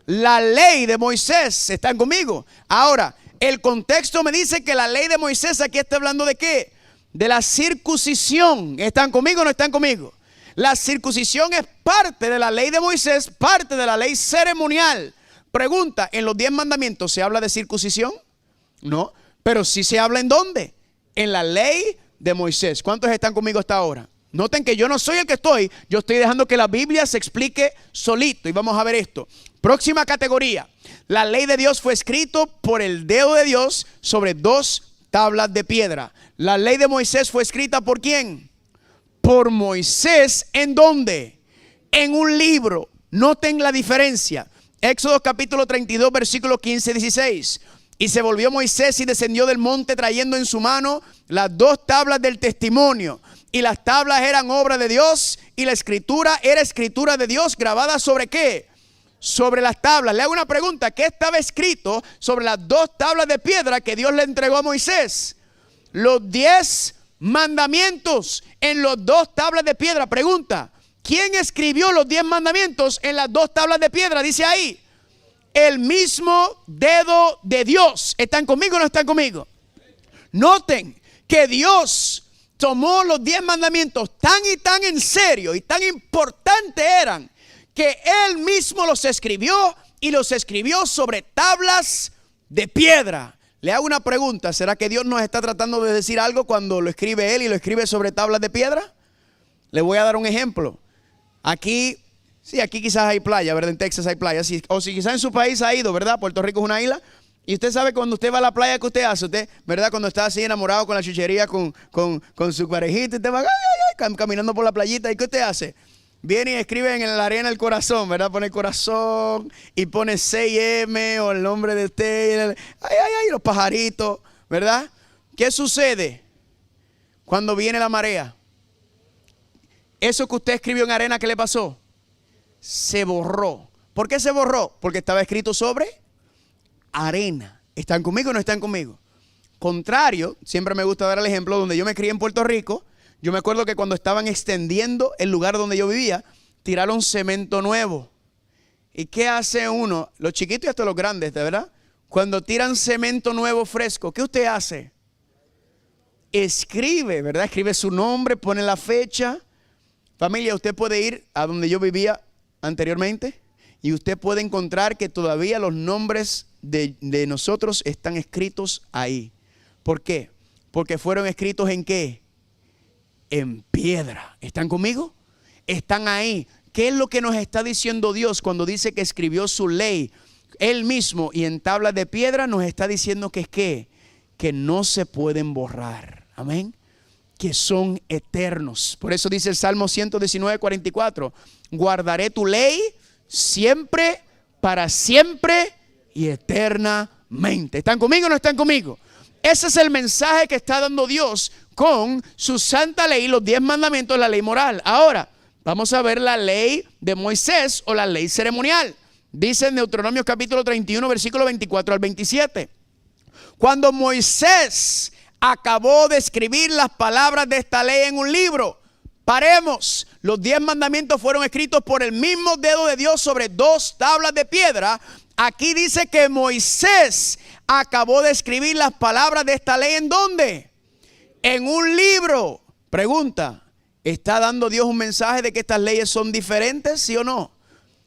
La ley de Moisés. ¿Están conmigo? Ahora, el contexto me dice que la ley de Moisés aquí está hablando ¿de qué? De la circuncisión. ¿Están conmigo o no están conmigo? La circuncisión es parte de la ley de Moisés, parte de la ley ceremonial. Pregunta: ¿en los 10 mandamientos se habla de circuncisión? No, pero sí se habla ¿en dónde? En la ley de Moisés. ¿Cuántos están conmigo hasta ahora? Noten que yo no soy el que yo estoy dejando que la Biblia se explique solito. Y vamos a ver esto. Próxima categoría. La ley de Dios fue escrito por el dedo de Dios sobre 2 tablas de piedra. La ley de Moisés fue escrita ¿por quién? Por Moisés. ¿En dónde? En un libro. Noten la diferencia. Éxodo capítulo 32, versículos 15 y 16. Y se volvió Moisés y descendió del monte trayendo en su mano las 2 tablas del testimonio. Y las tablas eran obra de Dios y la escritura era escritura de Dios grabada ¿sobre qué? Sobre las tablas. Le hago una pregunta: ¿qué estaba escrito sobre las 2 tablas de piedra que Dios le entregó a Moisés? Los 10 mandamientos en las 2 tablas de piedra. Pregunta: ¿quién escribió los 10 mandamientos en las 2 tablas de piedra? Dice ahí: el mismo dedo de Dios. ¿Están conmigo o no están conmigo? Noten que Dios tomó los 10 mandamientos tan y tan en serio y tan importantes eran, que Él mismo los escribió, y los escribió sobre tablas de piedra. Le hago una pregunta: ¿será que Dios nos está tratando de decir algo cuando lo escribe Él y lo escribe sobre tablas de piedra? Le voy a dar un ejemplo. Aquí Sí, aquí quizás hay playa, ¿verdad? En Texas hay playa. O si quizás en su país ha ido, ¿verdad? Puerto Rico es una isla. Y usted sabe cuando usted va a la playa, ¿qué usted hace? Usted, ¿verdad? Cuando está así enamorado con la chuchería, con su parejita, usted va caminando por la playita. ¿Y qué usted hace? Viene y escribe en la arena el corazón, ¿verdad? Pone el corazón y pone 6M o el nombre de usted. Los pajaritos, ¿verdad? ¿Qué sucede cuando viene la marea? Eso que usted escribió en arena, ¿qué le pasó? Se borró. ¿Por qué se borró? Porque estaba escrito sobre arena. ¿Están conmigo o no están conmigo? Contrario, siempre me gusta dar el ejemplo donde yo me crié en Puerto Rico. Yo me acuerdo que cuando estaban extendiendo el lugar donde yo vivía, tiraron cemento nuevo. ¿Y qué hace uno? Los chiquitos y hasta los grandes, ¿de verdad? Cuando tiran cemento nuevo fresco, ¿qué usted hace? Escribe, ¿verdad? Escribe su nombre, pone la fecha. Familia, usted puede ir a donde yo vivía anteriormente y usted puede encontrar que todavía los nombres de nosotros están escritos ahí. ¿Por qué? Porque fueron escritos ¿en qué? En piedra. ¿Están conmigo? Están ahí. ¿Qué es lo que nos está diciendo Dios cuando dice que escribió su ley Él mismo y en tablas de piedra? Nos está diciendo que es que no se pueden borrar. Amén. Que son eternos. Por eso dice el Salmo 119:44. Guardaré tu ley siempre, para siempre y eternamente. ¿Están conmigo o no están conmigo? Ese es el mensaje que está dando Dios con su santa ley, los 10 mandamientos, la ley moral. Ahora, vamos a ver la ley de Moisés o la ley ceremonial. Dice en Deuteronomio capítulo 31, versículo 24 al 27. Cuando Moisés acabó de escribir las palabras de esta ley en un libro, paremos, los 10 mandamientos fueron escritos por el mismo dedo de Dios sobre 2 tablas de piedra. Aquí dice que Moisés acabó de escribir las palabras de esta ley ¿en dónde? En un libro. Pregunta, ¿está dando Dios un mensaje de que estas leyes son diferentes, sí o no?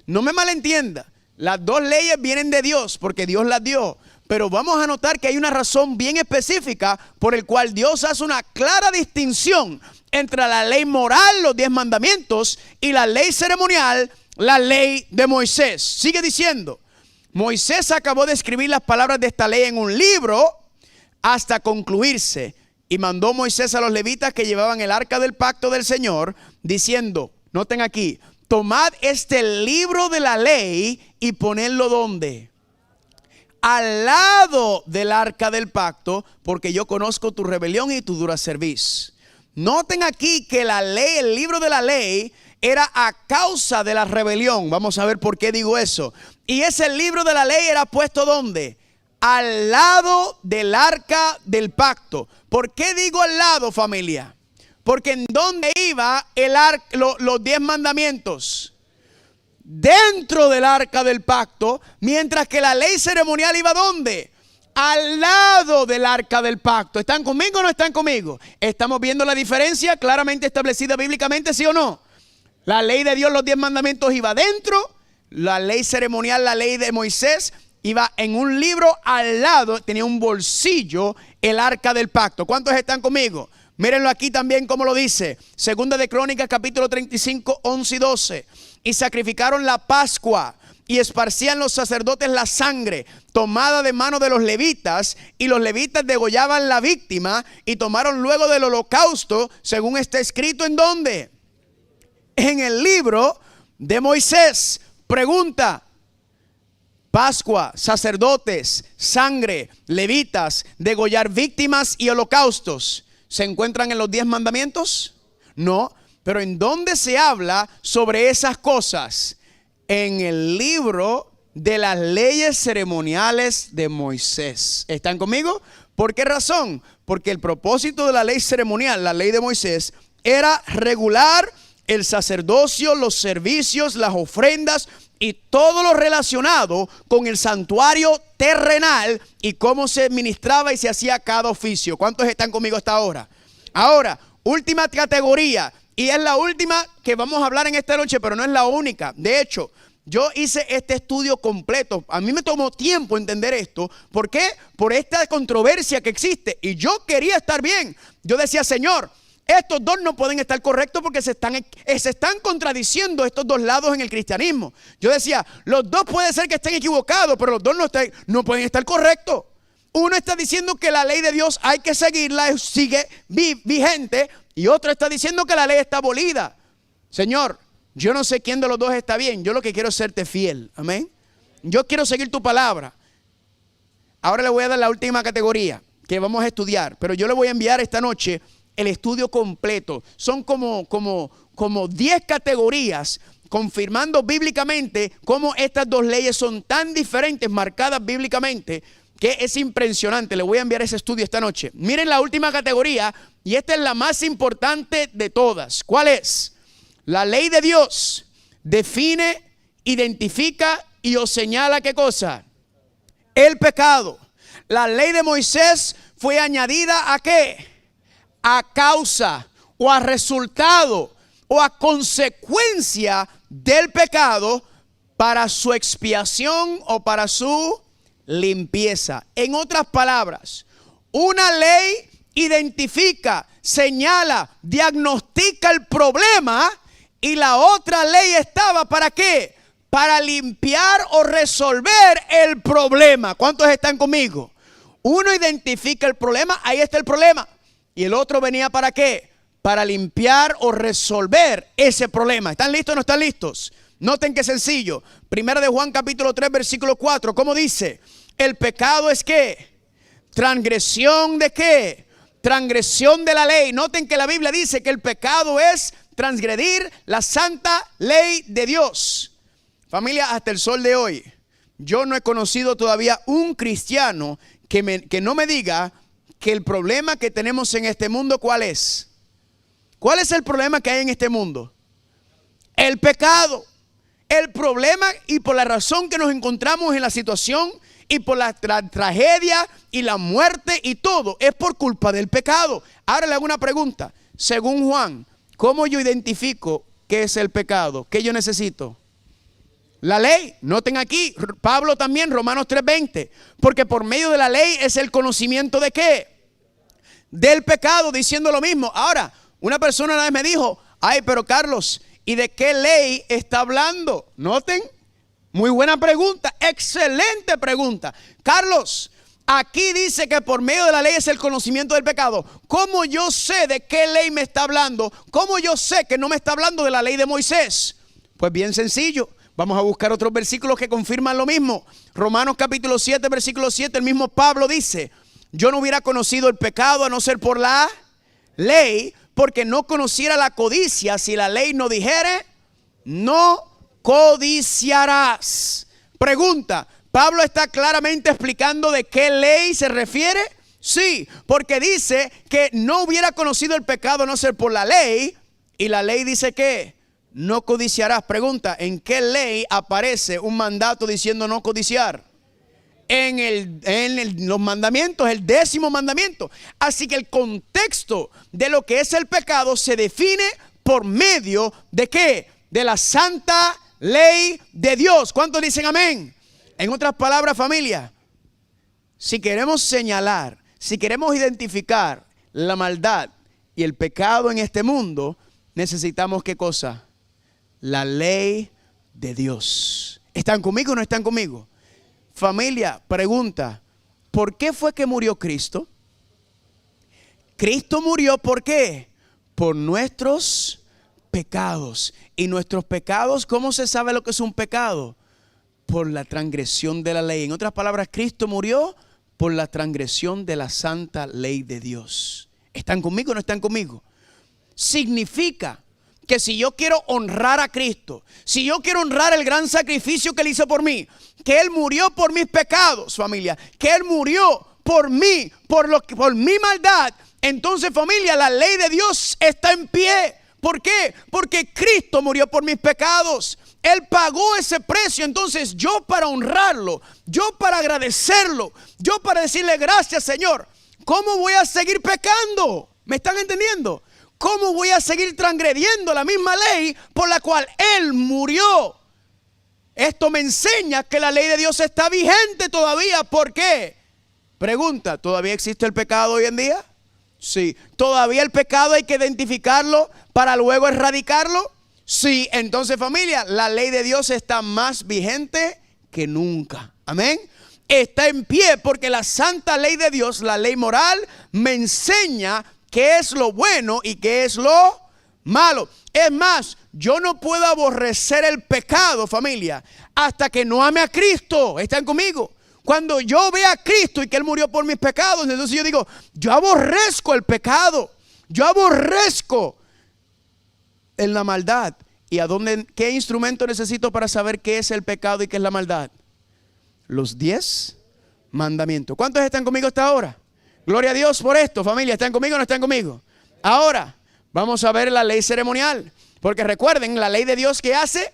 No me malentienda, las 2 leyes vienen de Dios porque Dios las dio. Pero vamos a notar que hay una razón bien específica por el cual Dios hace una clara distinción entre la ley moral, los 10 mandamientos, y la ley ceremonial, la ley de Moisés. Sigue diciendo, Moisés acabó de escribir las palabras de esta ley en un libro hasta concluirse. Y mandó Moisés a los levitas que llevaban el arca del pacto del Señor, diciendo, noten aquí, tomad este libro de la ley y ponedlo ¿dónde? Al lado del arca del pacto, porque yo conozco tu rebelión y tu dura cerviz. Noten aquí que la ley, el libro de la ley, era a causa de la rebelión. Vamos a ver por qué digo eso. Y ese libro de la ley era puesto ¿dónde? Al lado del arca del pacto. ¿Por qué digo al lado, familia? Porque en dónde iba los 10 mandamientos. Dentro del arca del pacto, mientras que la ley ceremonial iba ¿dónde? Al lado del arca del pacto. ¿Están conmigo o no están conmigo? ¿Estamos viendo la diferencia claramente establecida bíblicamente, sí o no? La ley de Dios, los 10 mandamientos iba dentro. La ley ceremonial, la ley de Moisés, iba en un libro al lado. Tenía un bolsillo el arca del pacto. ¿Cuántos están conmigo? Mírenlo aquí también como lo dice. Segunda de Crónicas capítulo 35, 11 y 12. Y sacrificaron la Pascua y esparcían los sacerdotes la sangre tomada de mano de los levitas, y los levitas degollaban la víctima y tomaron luego del holocausto, según está escrito ¿en dónde? En el libro de Moisés. Pregunta, Pascua, sacerdotes, sangre, levitas, degollar víctimas y holocaustos, ¿se encuentran en los 10 mandamientos? No. Pero ¿en dónde se habla sobre esas cosas? En el libro de las leyes ceremoniales de Moisés. ¿Están conmigo? ¿Por qué razón? Porque el propósito de la ley ceremonial, la ley de Moisés, era regular el sacerdocio, los servicios, las ofrendas y todo lo relacionado con el santuario terrenal y cómo se administraba y se hacía cada oficio. ¿Cuántos están conmigo hasta ahora? Ahora, última categoría. Y es la última que vamos a hablar en esta noche, pero no es la única. De hecho, yo hice este estudio completo. A mí me tomó tiempo entender esto. ¿Por qué? Por esta controversia que existe. Y yo quería estar bien. Yo decía, Señor, estos dos no pueden estar correctos porque se están contradiciendo estos dos lados en el cristianismo. Yo decía, los dos puede ser que estén equivocados, pero los dos no pueden estar correctos. Uno está diciendo que la ley de Dios hay que seguirla, sigue vigente, y otro está diciendo que la ley está abolida. Señor, yo no sé quién de los dos está bien. Yo lo que quiero es serte fiel. Amén. Yo quiero seguir tu palabra. Ahora le voy a dar la última categoría que vamos a estudiar, pero yo le voy a enviar esta noche el estudio completo. Son como 10 categorías confirmando bíblicamente cómo estas dos leyes son tan diferentes, marcadas bíblicamente, que es impresionante. Le voy a enviar ese estudio esta noche. Miren la última categoría, y esta es la más importante de todas. ¿Cuál es? La ley de Dios define, identifica y os señala ¿qué cosa? El pecado. La ley de Moisés fue añadida ¿a qué? A causa o a resultado o a consecuencia del pecado para su expiación o para su limpieza. En otras palabras, una ley identifica, señala, diagnostica el problema, y la otra ley estaba ¿para qué? Para limpiar o resolver el problema. ¿Cuántos están conmigo? Uno identifica el problema, ahí está el problema, y el otro venía ¿para qué? Para limpiar o resolver ese problema. ¿Están listos o no están listos? Noten qué sencillo. Primera de Juan capítulo 3 versículo 4. ¿Cómo dice? El pecado es ¿qué? Transgresión de ¿qué? Transgresión de la ley. Noten que la Biblia dice que el pecado es transgredir la santa ley de Dios. Familia, hasta el sol de hoy, yo no he conocido todavía un cristiano que no me diga que el problema que tenemos en este mundo, ¿cuál es? ¿Cuál es el problema que hay en este mundo? El pecado. El problema, y por la razón que nos encontramos en la situación y por la tragedia y la muerte y todo, es por culpa del pecado. Ahora le hago una pregunta. Según Juan, ¿cómo yo identifico qué es el pecado? ¿Qué yo necesito? La ley. Noten aquí, Pablo también, Romanos 3:20. Porque por medio de la ley es el conocimiento de ¿qué? Del pecado, diciendo lo mismo. Ahora, una persona una vez me dijo, ay, pero Carlos, ¿y de qué ley está hablando? Noten, muy buena pregunta, excelente pregunta. Carlos, aquí dice que por medio de la ley es el conocimiento del pecado. ¿Cómo yo sé de qué ley me está hablando? ¿Cómo yo sé que no me está hablando de la ley de Moisés? Pues bien sencillo. Vamos a buscar otros versículos que confirman lo mismo. Romanos capítulo 7, versículo 7, el mismo Pablo dice, yo no hubiera conocido el pecado a no ser por la ley, porque no conociera la codicia si la ley no dijere, no codiciarás. Pregunta, ¿Pablo está claramente explicando de qué ley se refiere? Sí, porque dice que no hubiera conocido el pecado a no ser por la ley, y la ley dice que no codiciarás. Pregunta, ¿en qué ley aparece un mandato diciendo no codiciar? En los mandamientos, el 10º mandamiento. Así que el contexto de lo que es el pecado se define por medio de ¿qué? De la santa ley de Dios. ¿Cuántos dicen amén? En otras palabras, familia, si queremos señalar, si queremos identificar la maldad y el pecado en este mundo, necesitamos ¿qué cosa? La ley de Dios. ¿Están conmigo o no están conmigo? Familia, pregunta, ¿por qué fue que murió Cristo? Cristo murió ¿por qué? Por nuestros pecados. Y nuestros pecados, ¿cómo se sabe lo que es un pecado? Por la transgresión de la ley. En otras palabras, Cristo murió por la transgresión de la santa ley de Dios. ¿Están conmigo o no están conmigo? Significa que si yo quiero honrar a Cristo, si yo quiero honrar el gran sacrificio que Él hizo por mí, que Él murió por mis pecados, familia, que Él murió por mí, por mi maldad, entonces, familia, la ley de Dios está en pie. ¿Por qué? Porque Cristo murió por mis pecados. Él pagó ese precio. Entonces yo, para honrarlo, yo para agradecerlo, yo para decirle gracias, Señor, ¿cómo voy a seguir pecando? ¿Me están entendiendo? ¿Cómo voy a seguir transgrediendo la misma ley por la cual Él murió? Esto me enseña que la ley de Dios está vigente todavía. ¿Por qué? Pregunta, ¿todavía existe el pecado hoy en día? Sí. ¿Todavía el pecado hay que identificarlo para luego erradicarlo? Sí. Entonces, familia, la ley de Dios está más vigente que nunca. Amén. Está en pie porque la santa ley de Dios, la ley moral, me enseña qué es lo bueno y qué es lo malo. Es más, yo no puedo aborrecer el pecado, familia, hasta que no ame a Cristo. ¿Están conmigo? Cuando yo vea a Cristo y que Él murió por mis pecados, entonces yo digo, yo aborrezco el pecado. Yo aborrezco en la maldad. ¿Y qué instrumento necesito para saber qué es el pecado y qué es la maldad? Los 10 mandamientos. ¿Cuántos están conmigo hasta ahora? Gloria a Dios por esto, familia. ¿Están conmigo o no están conmigo? Ahora, vamos a ver la ley ceremonial. Porque recuerden, la ley de Dios, ¿qué hace?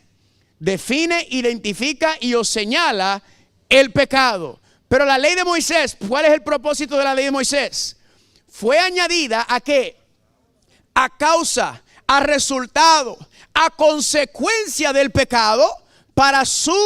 Define, identifica y os señala el pecado. Pero la ley de Moisés, ¿cuál es el propósito de la ley de Moisés? Fue añadida ¿a qué? A causa, a resultado, a consecuencia del pecado para su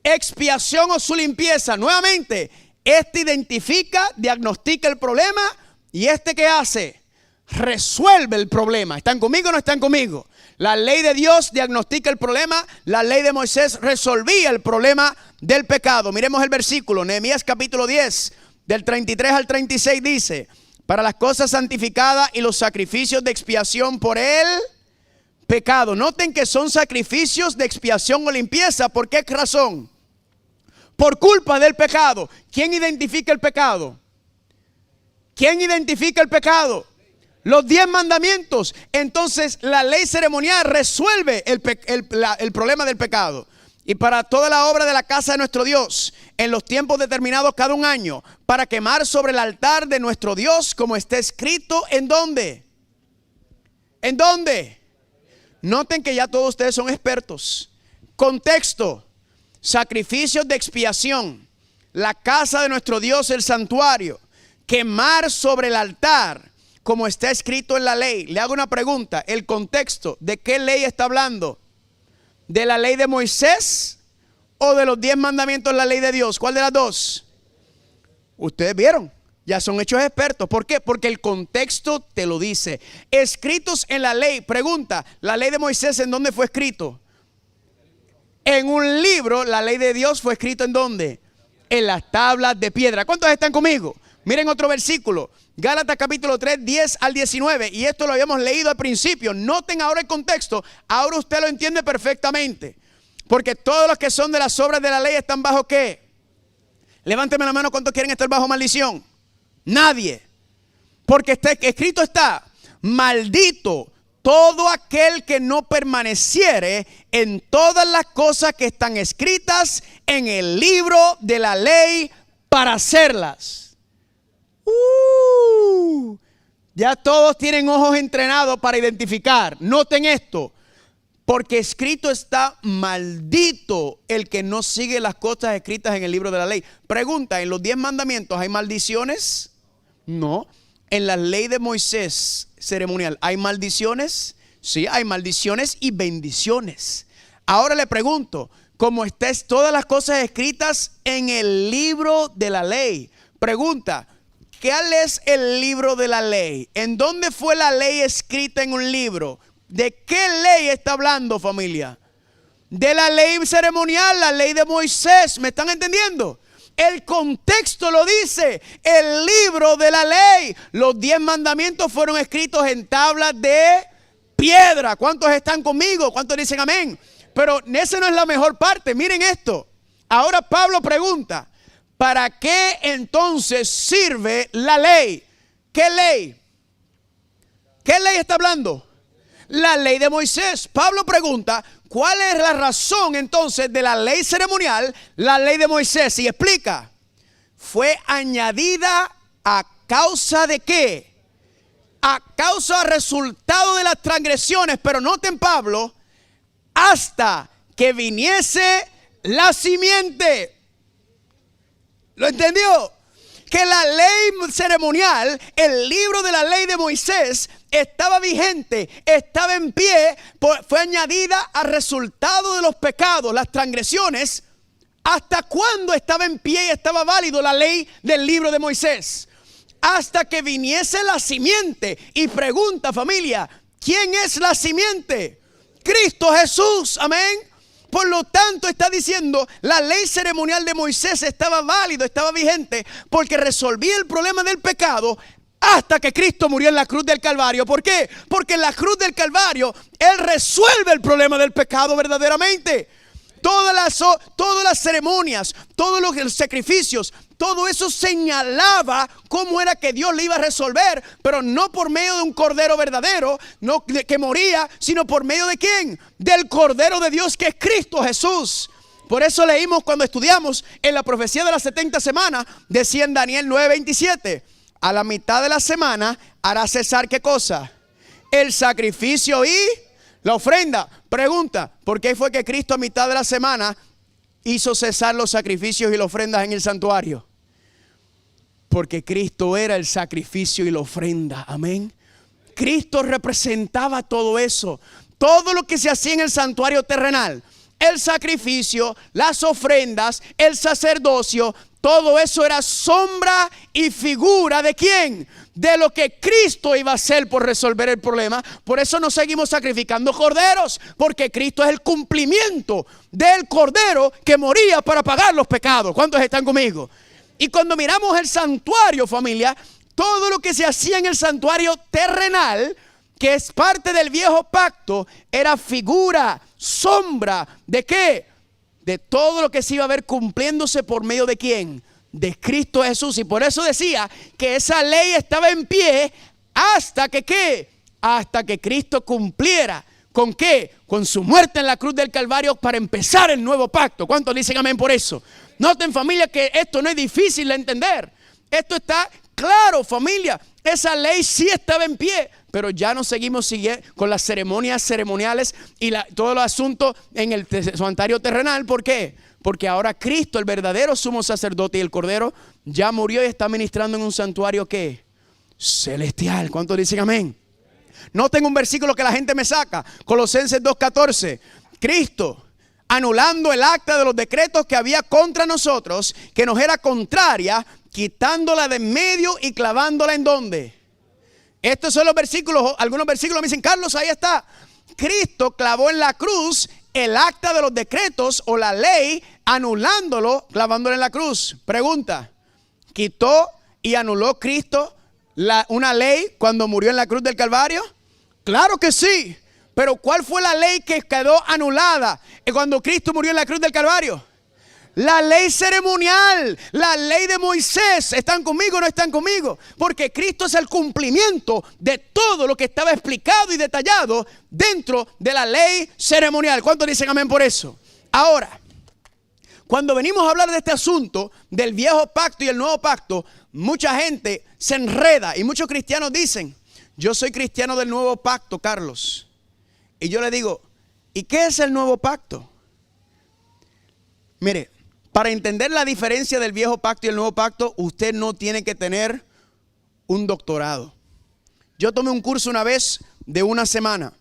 expiación o su limpieza. Nuevamente, este identifica, diagnostica el problema y ¿qué hace? Resuelve el problema. ¿Están conmigo o no están conmigo? La ley de Dios diagnostica el problema. La ley de Moisés resolvía el problema del pecado. Miremos el versículo, Nehemías capítulo 10, del 33 al 36 dice: para las cosas santificadas y los sacrificios de expiación por el pecado. Noten que son sacrificios de expiación o limpieza. ¿Por qué razón? Por culpa del pecado. ¿Quién identifica el pecado? ¿Quién identifica el pecado? Los 10 mandamientos. Entonces la ley ceremonial resuelve el problema del pecado. Y para toda la obra de la casa de nuestro Dios, en los tiempos determinados cada un año, para quemar sobre el altar de nuestro Dios, como está escrito, ¿en dónde? ¿En dónde? Noten que ya todos ustedes son expertos. Contexto: sacrificios de expiación, la casa de nuestro Dios, el santuario, quemar sobre el altar, como está escrito en la ley. Le hago una pregunta: el contexto, ¿de qué ley está hablando? ¿De la ley de Moisés o de los 10 mandamientos de la ley de Dios? ¿Cuál de las dos? Ustedes vieron, ya son hechos expertos. ¿Por qué? Porque el contexto te lo dice. Escritos en la ley. Pregunta: ¿la ley de Moisés en dónde fue escrito? En un libro. La ley de Dios fue escrito ¿en dónde? En las tablas de piedra. ¿Cuántos están conmigo? Miren otro versículo, Gálatas capítulo 3, 10 al 19. Y esto lo habíamos leído al principio. Noten ahora el contexto. Ahora usted lo entiende perfectamente. Porque todos los que son de las obras de la ley están bajo ¿qué? Levánteme la mano, ¿cuántos quieren estar bajo maldición? Nadie. Porque escrito está: maldito todo aquel que no permaneciere en todas las cosas que están escritas en el libro de la ley para hacerlas. Ya todos tienen ojos entrenados para identificar. Noten esto: porque escrito está: maldito el que no sigue las cosas escritas en el libro de la ley. Pregunta: ¿en los 10 mandamientos hay maldiciones? No. ¿En la ley de Moisés ceremonial hay maldiciones? Sí, hay maldiciones y bendiciones. Ahora le pregunto: ¿cómo están todas las cosas escritas en el libro de la ley? Pregunta: ¿cuál es el libro de la ley? ¿En dónde fue la ley escrita en un libro? ¿De qué ley está hablando, familia? De la ley ceremonial, la ley de Moisés. ¿Me están entendiendo? El contexto lo dice. El libro de la ley. Los 10 mandamientos fueron escritos en tablas de piedra. ¿Cuántos están conmigo? ¿Cuántos dicen amén? Pero esa no es la mejor parte. Miren esto. Ahora Pablo pregunta: ¿para qué entonces sirve la ley? ¿Qué ley? ¿Qué ley está hablando? La ley de Moisés. Pablo pregunta: ¿cuál es la razón entonces de la ley ceremonial, la ley de Moisés? Y explica: fue añadida a causa de ¿qué? A causa resultado de las transgresiones. Pero noten Pablo: hasta que viniese la simiente. ¿Lo entendió? Que la ley ceremonial, el libro de la ley de Moisés, estaba vigente, estaba en pie, fue añadida al resultado de los pecados, las transgresiones. ¿Hasta cuándo estaba en pie y estaba válido la ley del libro de Moisés? hasta que viniese la simiente. Y pregunta, familia, ¿quién es la simiente? Cristo Jesús, amén. Por lo tanto está diciendo, la ley ceremonial de Moisés estaba válida, estaba vigente, porque resolvía el problema del pecado hasta que Cristo murió en la cruz del Calvario. ¿Por qué? Porque en la cruz del Calvario Él resuelve el problema del pecado verdaderamente. Todas las ceremonias, todos los sacrificios, todo eso señalaba cómo era que Dios le iba a resolver, pero no por medio de un cordero verdadero, no que moría, sino por medio de ¿quién? Del Cordero de Dios, que es Cristo Jesús. Por eso leímos cuando estudiamos en la profecía de las 70 semanas, decía en Daniel 9:27, a la mitad de la semana hará cesar ¿qué cosa? El sacrificio y la ofrenda. Pregunta, ¿por qué fue que Cristo a mitad de la semana hizo cesar los sacrificios y las ofrendas en el santuario? Porque Cristo era el sacrificio y la ofrenda. Amén. Cristo representaba todo eso. Todo lo que se hacía en el santuario terrenal, el sacrificio, las ofrendas, el sacerdocio, todo eso era sombra y figura ¿de quién? De lo que Cristo iba a hacer por resolver el problema. Por eso no seguimos sacrificando corderos, porque Cristo es el cumplimiento del cordero que moría para pagar los pecados. ¿Cuántos están conmigo? Y cuando miramos el santuario, familia, todo lo que se hacía en el santuario terrenal, que es parte del viejo pacto, era figura, sombra, ¿de qué? De todo lo que se iba a ver cumpliéndose por medio de ¿quién? De Cristo Jesús. Y por eso decía que esa ley estaba en pie hasta que ¿qué? Hasta que Cristo cumpliera. ¿Con qué? Con su muerte en la cruz del Calvario para empezar el nuevo pacto. ¿Cuántos dicen amén por eso? Noten, familia, que esto no es difícil de entender. Esto está claro, familia. Esa ley sí estaba en pie, pero ya no seguimos con las ceremoniales y todo el asunto en el santuario terrenal. ¿Por qué? Porque ahora Cristo, el verdadero sumo sacerdote y el Cordero, ya murió y está ministrando en un santuario ¿qué? Celestial. ¿Cuántos dicen amén? Noten un versículo que la gente me saca. Colosenses 2:14. Cristo, anulando el acta de los decretos que había contra nosotros, que nos era contraria, quitándola de en medio y clavándola ¿en dónde? Estos son los versículos. Algunos versículos me dicen, Carlos, ahí está. Cristo clavó en la cruz el acta de los decretos o la ley, anulándolo, clavándolo en la cruz. Pregunta, ¿quitó y anuló Cristo una ley cuando murió en la cruz del Calvario? Claro que sí. Pero ¿cuál fue la ley que quedó anulada cuando Cristo murió en la cruz del Calvario? La ley ceremonial, la ley de Moisés. ¿Están conmigo o no están conmigo? Porque Cristo es el cumplimiento de todo lo que estaba explicado y detallado dentro de la ley ceremonial. ¿Cuántos dicen amén por eso? Ahora, cuando venimos a hablar de este asunto del viejo pacto y el nuevo pacto, mucha gente se enreda y muchos cristianos dicen, yo soy cristiano del nuevo pacto, Carlos. Y yo le digo, ¿y qué es el nuevo pacto? Mire, para entender la diferencia del viejo pacto y el nuevo pacto, usted no tiene que tener un doctorado. Yo tomé un curso una vez de una semana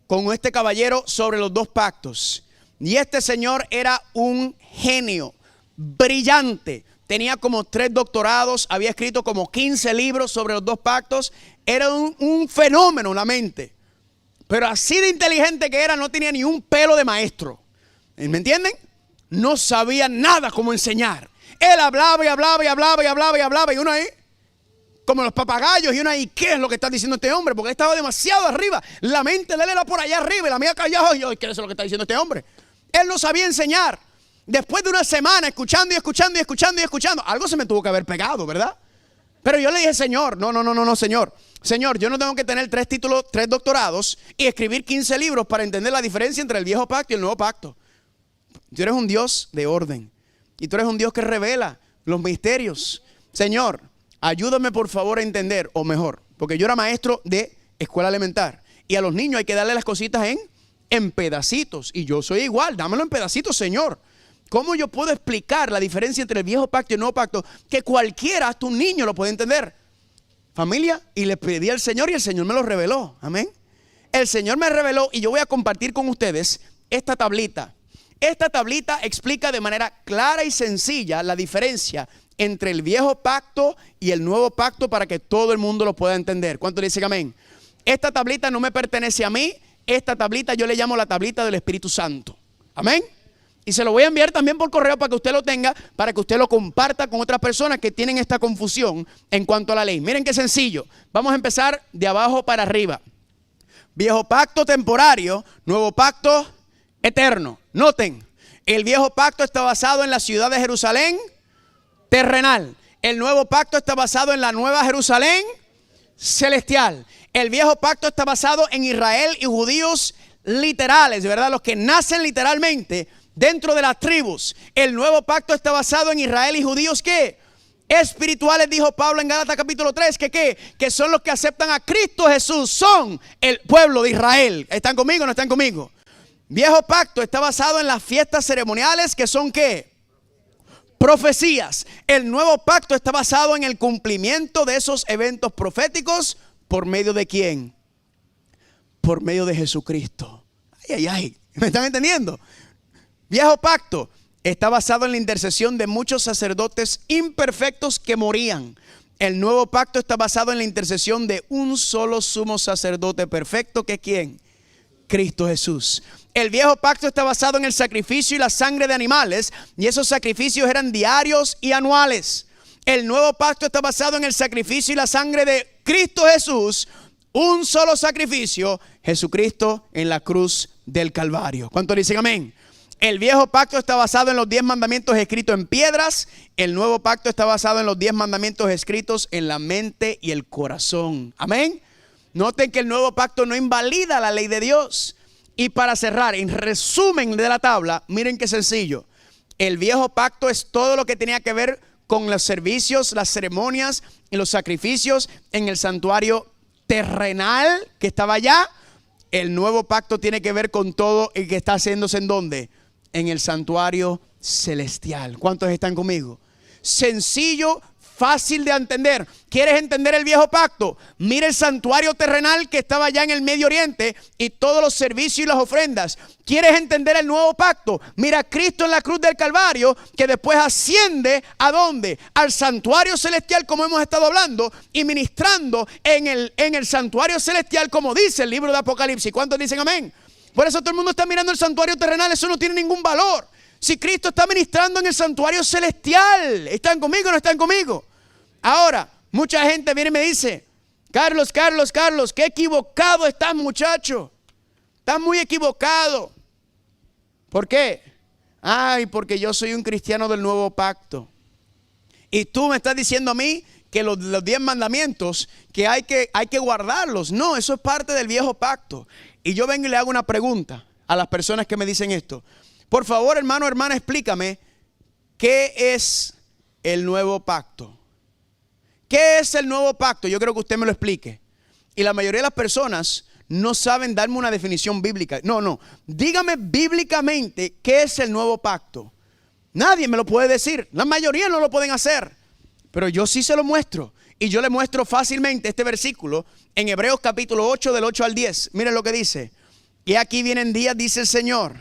con este caballero sobre los dos pactos. Y este señor era un genio, brillante. Tenía como 3 doctorados, había escrito como 15 libros sobre los dos pactos. Era un fenómeno la mente. Pero así de inteligente que era, no tenía ni un pelo de maestro. ¿Me entienden? No sabía nada cómo enseñar. Él hablaba y hablaba y hablaba y hablaba y hablaba. Y uno ahí, como los papagayos, y uno ahí, ¿qué es lo que está diciendo este hombre? Porque él estaba demasiado arriba. La mente de él era por allá arriba y la mía callada. Y yo, ¿qué es lo que está diciendo este hombre? Él no sabía enseñar. Después de una semana escuchando y escuchando y escuchando y escuchando, algo se me tuvo que haber pegado, ¿verdad? Pero yo le dije, Señor, no, Señor. Señor, yo no tengo que tener 3 títulos, 3 doctorados y escribir 15 libros para entender la diferencia entre el viejo pacto y el nuevo pacto. Tú eres un Dios de orden y tú eres un Dios que revela los misterios. Señor, ayúdame por favor a entender, o mejor, porque yo era maestro de escuela elemental y a los niños hay que darle las cositas en pedacitos, y yo soy igual, dámelo en pedacitos, Señor. ¿Cómo yo puedo explicar la diferencia entre el viejo pacto y el nuevo pacto que cualquiera, hasta un niño, lo puede entender? Familia, y le pedí al Señor y el Señor me lo reveló. Amén. El Señor me reveló y yo voy a compartir con ustedes esta tablita. Esta tablita explica de manera clara y sencilla la diferencia entre el viejo pacto y el nuevo pacto para que todo el mundo lo pueda entender. ¿Cuántos dicen amén? Esta tablita no me pertenece a mí. Esta tablita yo le llamo la tablita del Espíritu Santo. Amén. Y se lo voy a enviar también por correo para que usted lo tenga, para que usted lo comparta con otras personas que tienen esta confusión en cuanto a la ley. Miren qué sencillo. Vamos a empezar de abajo para arriba. Viejo pacto temporario, nuevo pacto eterno. Noten, el viejo pacto está basado en la ciudad de Jerusalén terrenal. El nuevo pacto está basado en la nueva Jerusalén celestial. El viejo pacto está basado en Israel y judíos literales, ¿verdad? Los que nacen literalmente dentro de las tribus. El nuevo pacto está basado en Israel y judíos ¿qué? Espirituales, dijo Pablo en Gálatas capítulo 3, que son los que aceptan a Cristo Jesús, son el pueblo de Israel. ¿Están conmigo o no están conmigo? Viejo pacto está basado en las fiestas ceremoniales que son ¿qué? Profecías. El nuevo pacto está basado en el cumplimiento de esos eventos proféticos. ¿Por medio de quién? Por medio de Jesucristo. Ay, ay, ay. ¿Me están entendiendo? Viejo pacto está basado en la intercesión de muchos sacerdotes imperfectos que morían. El nuevo pacto está basado en la intercesión de un solo sumo sacerdote perfecto, que es ¿quién? Cristo Jesús. El viejo pacto está basado en el sacrificio y la sangre de animales, y esos sacrificios eran diarios y anuales. El nuevo pacto está basado en el sacrificio y la sangre de Cristo Jesús, un solo sacrificio, Jesucristo en la cruz del Calvario. ¿Cuántos dicen amén? El viejo pacto está basado en los 10 mandamientos escritos en piedras. El nuevo pacto está basado en los 10 mandamientos escritos en la mente y el corazón. Amén. Noten que el nuevo pacto no invalida la ley de Dios. Y para cerrar, en resumen de la tabla, miren qué sencillo. El viejo pacto es todo lo que tenía que ver con los servicios, las ceremonias y los sacrificios en el santuario terrenal que estaba allá. El nuevo pacto tiene que ver con todo el que está haciéndose en ¿dónde? En el santuario celestial. ¿Cuántos están conmigo? Sencillo, fácil de entender. ¿Quieres entender el viejo pacto? Mira el santuario terrenal que estaba allá en el Medio Oriente y todos los servicios y las ofrendas. ¿Quieres entender el nuevo pacto? Mira a Cristo en la cruz del Calvario, que después asciende ¿a dónde? Al santuario celestial, como hemos estado hablando, y ministrando en el santuario celestial, como dice el libro de Apocalipsis. ¿Cuántos dicen amén? Por eso todo el mundo está mirando el santuario terrenal. Eso no tiene ningún valor si Cristo está ministrando en el santuario celestial. ¿Están conmigo o no están conmigo? Ahora, mucha gente viene y me dice: Carlos, qué equivocado estás, muchacho. Estás muy equivocado. ¿Por qué? Ay, porque yo soy un cristiano del nuevo pacto. Y tú me estás diciendo a mí que los 10 mandamientos que hay que guardarlos. No, eso es parte del viejo pacto. Y yo vengo y le hago una pregunta a las personas que me dicen esto. Por favor, hermano, hermana, explícame, ¿qué es el nuevo pacto? ¿Qué es el nuevo pacto? Yo creo que usted me lo explique. Y la mayoría de las personas no saben darme una definición bíblica. No, dígame bíblicamente qué es el nuevo pacto. Nadie me lo puede decir. La mayoría no lo pueden hacer. Pero yo sí se lo muestro. Y yo le muestro fácilmente este versículo en Hebreos capítulo 8 del 8 al 10. Miren lo que dice. Y aquí vienen días, dice el Señor,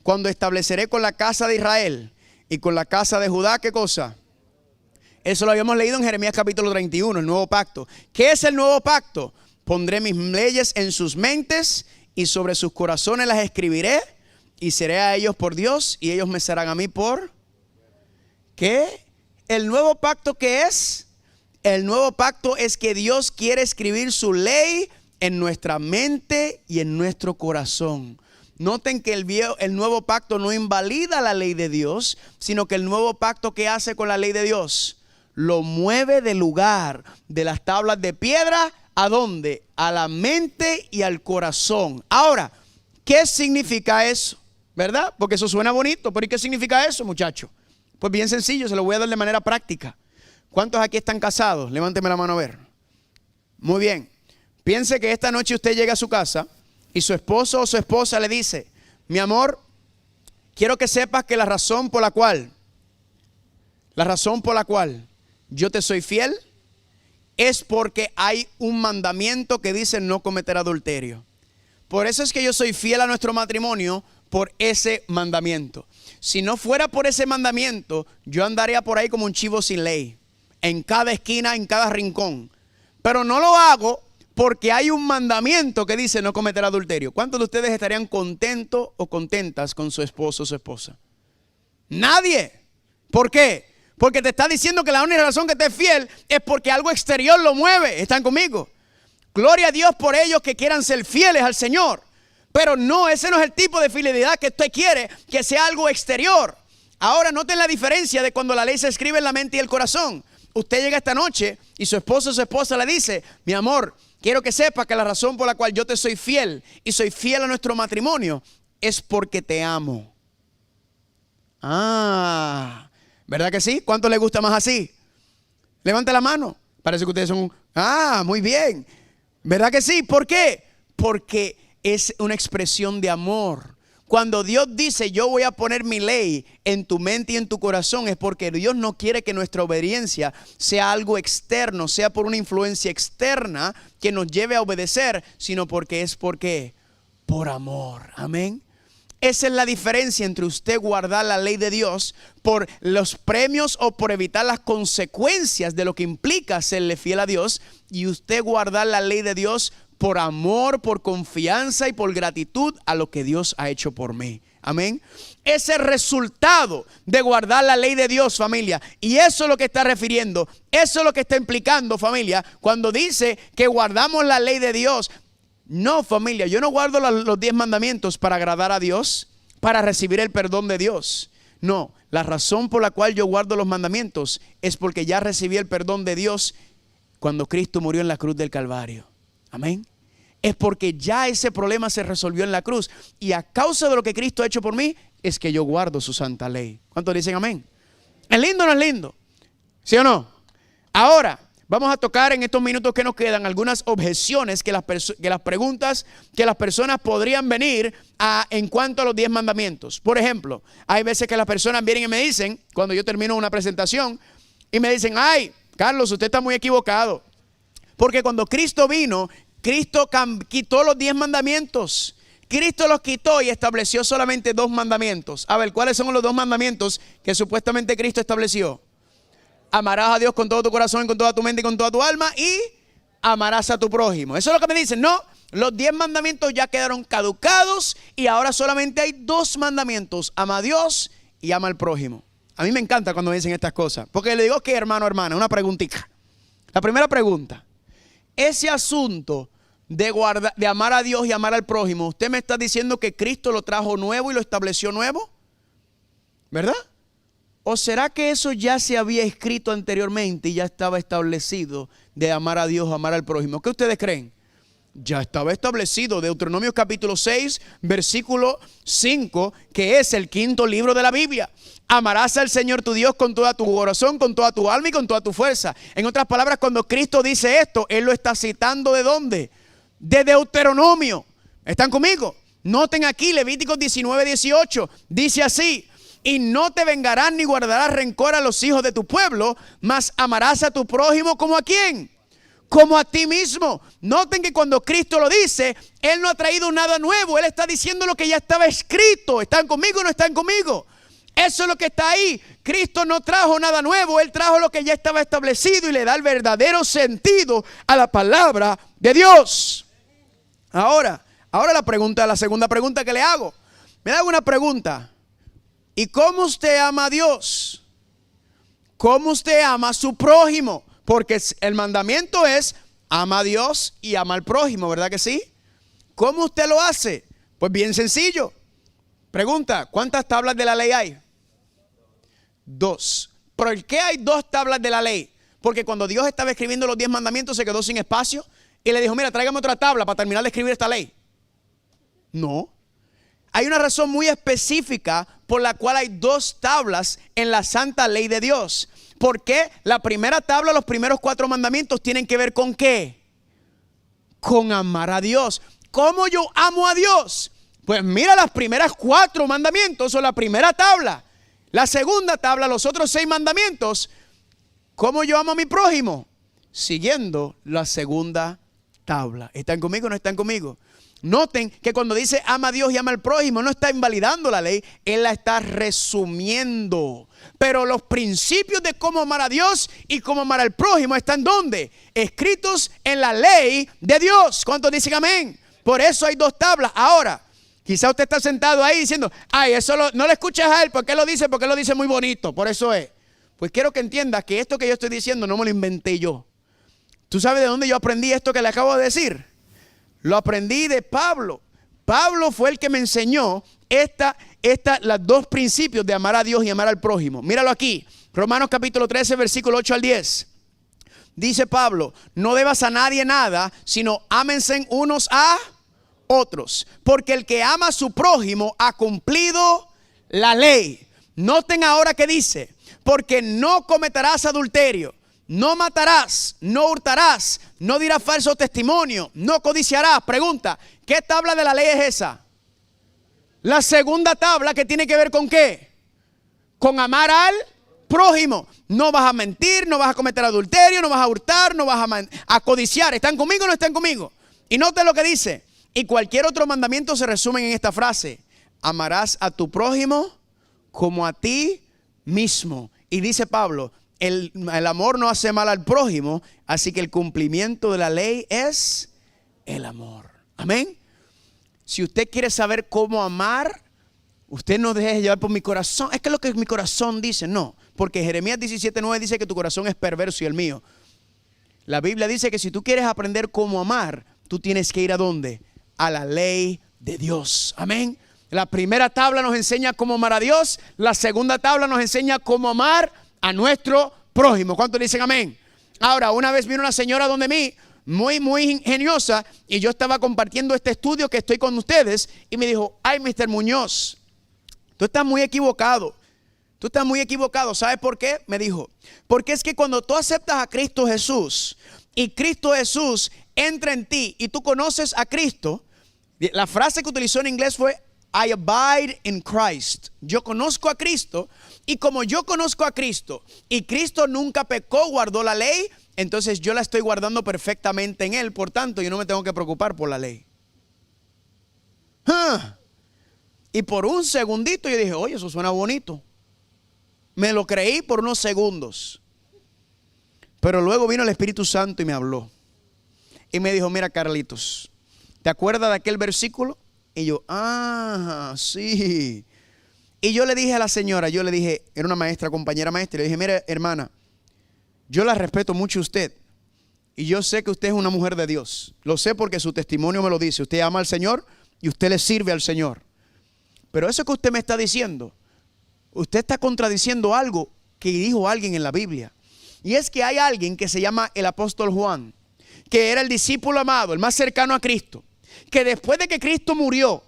cuando estableceré con la casa de Israel y con la casa de Judá, ¿qué cosa? Eso lo habíamos leído en Jeremías capítulo 31, el nuevo pacto. ¿Qué es el nuevo pacto? Pondré mis leyes en sus mentes y sobre sus corazones las escribiré, y seré a ellos por Dios y ellos me serán a mí por... ¿Qué? ¿El nuevo pacto qué es? El nuevo pacto es que Dios quiere escribir su ley en nuestra mente y en nuestro corazón. Noten que el nuevo pacto no invalida la ley de Dios, sino que el nuevo pacto, ¿qué hace con la ley de Dios? Lo mueve del lugar de las tablas de piedra, ¿a dónde? A la mente y al corazón. Ahora, ¿qué significa eso? ¿Verdad? Porque eso suena bonito, pero ¿y qué significa eso, muchacho? Pues bien sencillo, se lo voy a dar de manera práctica. ¿Cuántos aquí están casados? Levánteme la mano a ver. Muy bien. Piense que esta noche usted llega a su casa y su esposo o su esposa le dice: mi amor, quiero que sepas que la razón por la cual yo te soy fiel es porque hay un mandamiento que dice no cometer adulterio. Por eso es que yo soy fiel a nuestro matrimonio, por ese mandamiento. Si no fuera por ese mandamiento, yo andaría por ahí como un chivo sin ley, en cada esquina, en cada rincón. Pero no lo hago porque hay un mandamiento que dice no cometer adulterio. ¿Cuántos de ustedes estarían contentos o contentas con su esposo o su esposa? Nadie. ¿Por qué? Porque te está diciendo que la única razón que te es fiel es porque algo exterior lo mueve. ¿Están conmigo? Gloria a Dios por ellos que quieran ser fieles al Señor. Pero no, ese no es el tipo de fidelidad que usted quiere, que sea algo exterior. Ahora noten la diferencia de cuando la ley se escribe en la mente y el corazón. Usted llega esta noche y su esposo o su esposa le dice, mi amor, quiero que sepas que la razón por la cual yo te soy fiel y soy fiel a nuestro matrimonio es porque te amo. Ah, ¿verdad que sí? ¿Cuánto le gusta más así? Levante la mano. Parece que ustedes son, muy bien. ¿Verdad que sí? ¿Por qué? Porque es una expresión de amor. Cuando Dios dice yo voy a poner mi ley en tu mente y en tu corazón, es porque Dios no quiere que nuestra obediencia sea algo externo, sea por una influencia externa que nos lleve a obedecer, sino porque es por amor. Amén. Esa es la diferencia entre usted guardar la ley de Dios por los premios o por evitar las consecuencias de lo que implica serle fiel a Dios, y usted guardar la ley de Dios por amor, por confianza y por gratitud a lo que Dios ha hecho por mí. Amén. Ese resultado de guardar la ley de Dios, familia. Y eso es lo que está refiriendo. Eso es lo que está implicando, familia, cuando dice que guardamos la ley de Dios. No, familia, yo no guardo los 10 mandamientos para agradar a Dios, para recibir el perdón de Dios. No, la razón por la cual yo guardo los mandamientos es porque ya recibí el perdón de Dios cuando Cristo murió en la cruz del Calvario. Amén. Es porque ya ese problema se resolvió en la cruz. Y a causa de lo que Cristo ha hecho por mí, es que yo guardo su santa ley. ¿Cuántos dicen amén? ¿Es lindo o no es lindo? ¿Sí o no? Ahora, vamos a tocar en estos minutos que nos quedan algunas objeciones que las preguntas que las personas podrían venir en cuanto a los 10 mandamientos. Por ejemplo, hay veces que las personas vienen y me dicen, cuando yo termino una presentación, y me dicen, ay, Carlos, usted está muy equivocado. Porque cuando Cristo vino, Cristo quitó los 10 mandamientos. Cristo los quitó y estableció solamente 2 mandamientos. A ver, ¿cuáles son los 2 mandamientos que supuestamente Cristo estableció? Amarás a Dios con todo tu corazón, con toda tu mente y con toda tu alma, y amarás a tu prójimo. Eso es lo que me dicen. No, los 10 mandamientos ya quedaron caducados y ahora solamente hay 2 mandamientos. Ama a Dios y ama al prójimo. A mí me encanta cuando me dicen estas cosas, porque le digo que hermano, hermana, una preguntita. La primera pregunta. Ese asunto de amar a Dios y amar al prójimo, ¿usted me está diciendo que Cristo lo trajo nuevo y lo estableció nuevo? ¿Verdad? ¿O será que eso ya se había escrito anteriormente y ya estaba establecido de amar a Dios, amar al prójimo? ¿Qué ustedes creen? Ya estaba establecido. Deuteronomio capítulo 6, versículo 5, que es el 5.º libro de la Biblia. Amarás al Señor tu Dios con toda tu corazón, con toda tu alma y con toda tu fuerza. En otras palabras, cuando Cristo dice esto, Él lo está citando ¿de dónde? De Deuteronomio. ¿Están conmigo? Noten aquí Levíticos 19, 18. Dice así: y no te vengarás ni guardarás rencor a los hijos de tu pueblo, mas amarás a tu prójimo como a ¿quién? Como a ti mismo. Noten que cuando Cristo lo dice, Él no ha traído nada nuevo. Él está diciendo lo que ya estaba escrito. ¿Están conmigo o no están conmigo? Eso es lo que está ahí. Cristo no trajo nada nuevo. Él trajo lo que ya estaba establecido y le da el verdadero sentido a la palabra de Dios. Ahora la segunda pregunta que le hago. Me hago una pregunta. ¿Y cómo usted ama a Dios? ¿Cómo usted ama a su prójimo? Porque el mandamiento es ama a Dios y ama al prójimo, ¿verdad que sí? ¿Cómo usted lo hace? Pues bien sencillo. Pregunta, ¿cuántas tablas de la ley hay? 2. ¿Por qué hay 2 tablas de la ley? Porque cuando Dios estaba escribiendo los 10 mandamientos se quedó sin espacio y le dijo, mira, tráigame otra tabla para terminar de escribir esta ley. No. Hay una razón muy específica por la cual hay 2 tablas en la santa ley de Dios. Porque la primera tabla, los primeros 4 mandamientos tienen que ver con ¿qué? Con amar a Dios. ¿Cómo yo amo a Dios? Pues mira las primeras 4 mandamientos o la primera tabla. La segunda tabla, los otros 6 mandamientos. ¿Cómo yo amo a mi prójimo? Siguiendo la segunda tabla. ¿Están conmigo o no están conmigo? Noten que cuando dice ama a Dios y ama al prójimo, no está invalidando la ley, él la está resumiendo. Pero los principios de cómo amar a Dios y cómo amar al prójimo están ¿dónde? Escritos en la ley de Dios. ¿Cuántos dicen amén? Por eso hay 2 tablas. Ahora, quizá usted está sentado ahí diciendo, ay, eso no le escuchas a él, ¿por qué lo dice? Porque él lo dice muy bonito, por eso es. Pues quiero que entiendas que esto que yo estoy diciendo no me lo inventé yo. ¿Tú sabes de dónde yo aprendí esto que le acabo de decir? Lo aprendí de Pablo. Pablo fue el que me enseñó los 2 principios de amar a Dios y amar al prójimo. Míralo aquí, Romanos capítulo 13, versículo 8 al 10. Dice Pablo, no debas a nadie nada, sino ámense unos a otros. Porque el que ama a su prójimo ha cumplido la ley. Noten ahora que dice, porque no cometerás adulterio, no matarás, no hurtarás, no dirás falso testimonio, no codiciarás. Pregunta, ¿qué tabla de la ley es esa? La segunda tabla, que tiene que ver con ¿qué? Con amar al prójimo. No vas a mentir, no vas a cometer adulterio, no vas a hurtar, no vas a codiciar. ¿Están conmigo o no están conmigo? Y noten lo que dice. Y cualquier otro mandamiento se resume en esta frase: amarás a tu prójimo como a ti mismo. Y dice Pablo, el amor no hace mal al prójimo, así que el cumplimiento de la ley es el amor. Amén. Si usted quiere saber cómo amar, usted no deje llevar por mi corazón. Es que lo que mi corazón dice, no. Porque Jeremías 17:9 dice que tu corazón es perverso y el mío. La Biblia dice que si tú quieres aprender cómo amar, tú tienes que ir ¿a dónde? A la ley de Dios. Amén. La primera tabla nos enseña cómo amar a Dios. La segunda tabla nos enseña cómo amar a nuestro prójimo. ¿Cuántos dicen amén? Ahora, una vez vino una señora donde mí, muy ingeniosa, y yo estaba compartiendo este estudio que estoy con ustedes, y me dijo, ay, Mr. Muñoz, tú estás muy equivocado. Tú estás muy equivocado. ¿Sabes por qué? Me dijo, porque es que cuando tú aceptas a Cristo Jesús y Cristo Jesús entra en ti y tú conoces a Cristo, la frase que utilizó en inglés fue I abide in Christ. Yo conozco a Cristo, y como yo conozco a Cristo y Cristo nunca pecó, guardó la ley, entonces yo la estoy guardando perfectamente en Él. Por tanto, yo no me tengo que preocupar por la ley. Y por un segundito yo dije, oye, eso suena bonito. Me lo creí por unos segundos. Pero luego vino el Espíritu Santo y me habló. Y me dijo, mira, Carlitos, ¿te acuerdas de aquel versículo? Y yo, sí. Y yo le dije a la señora, era una maestra, compañera maestra, y le dije, mire, hermana, yo la respeto mucho a usted. Y yo sé que usted es una mujer de Dios. Lo sé porque su testimonio me lo dice. Usted ama al Señor y usted le sirve al Señor. Pero eso que usted me está diciendo, usted está contradiciendo algo que dijo alguien en la Biblia. Y es que hay alguien que se llama el apóstol Juan, que era el discípulo amado, el más cercano a Cristo, que después de que Cristo murió,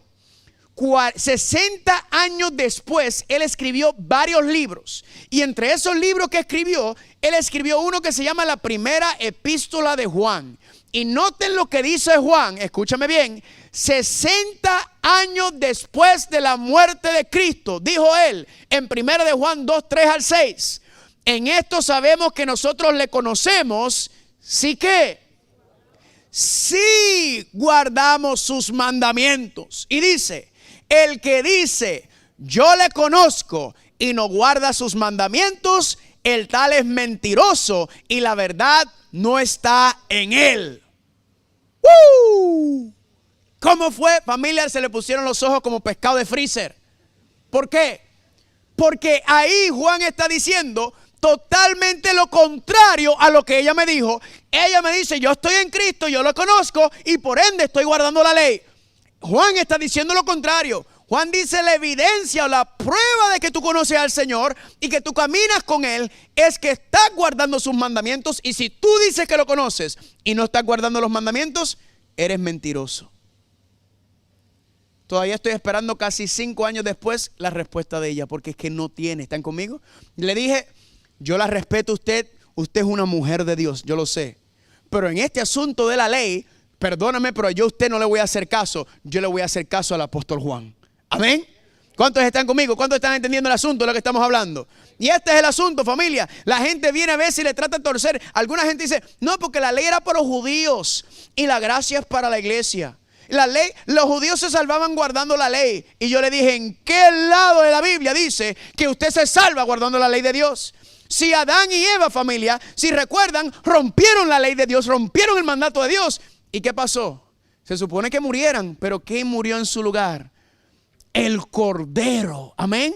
60 años después, él escribió varios libros. Y entre esos libros que escribió, él escribió uno que se llama la primera epístola de Juan. Y noten lo que dice Juan, escúchame bien, 60 años después de la muerte de Cristo, dijo él en 1 de Juan 2, 3 al 6. En esto sabemos que nosotros le conocemos, ¿sí qué? Sí guardamos sus mandamientos. Y dice, el que dice, yo le conozco y no guarda sus mandamientos, el tal es mentiroso y la verdad no está en él. ¿Cómo fue, familia? Se le pusieron los ojos como pescado de freezer. ¿Por qué? Porque ahí Juan está diciendo totalmente lo contrario a lo que ella me dijo. Ella me dice, yo estoy en Cristo, yo lo conozco y por ende estoy guardando la ley. Juan está diciendo lo contrario. Juan dice, la evidencia o la prueba de que tú conoces al Señor y que tú caminas con Él es que estás guardando sus mandamientos. Y si tú dices que lo conoces y no estás guardando los mandamientos, eres mentiroso. Todavía estoy esperando casi 5 años después la respuesta de ella, porque es que no tiene. ¿Están conmigo? Le dije, yo la respeto a usted, usted es una mujer de Dios, yo lo sé. Pero en este asunto de la ley, perdóname, pero yo a usted no le voy a hacer caso. Yo le voy a hacer caso al apóstol Juan. Amén. ¿Cuántos están conmigo? ¿Cuántos están entendiendo el asunto de lo que estamos hablando? Y este es el asunto, familia. La gente viene a veces y le trata de torcer. Alguna gente dice, no, porque la ley era para los judíos y la gracia es para la iglesia. La ley, los judíos se salvaban guardando la ley. Y yo le dije, ¿en qué lado de la Biblia dice que usted se salva guardando la ley de Dios? Si Adán y Eva, familia, si recuerdan, rompieron la ley de Dios, rompieron el mandato de Dios. ¿Y qué pasó? Se supone que murieran, pero ¿quién murió en su lugar? El Cordero. Amén.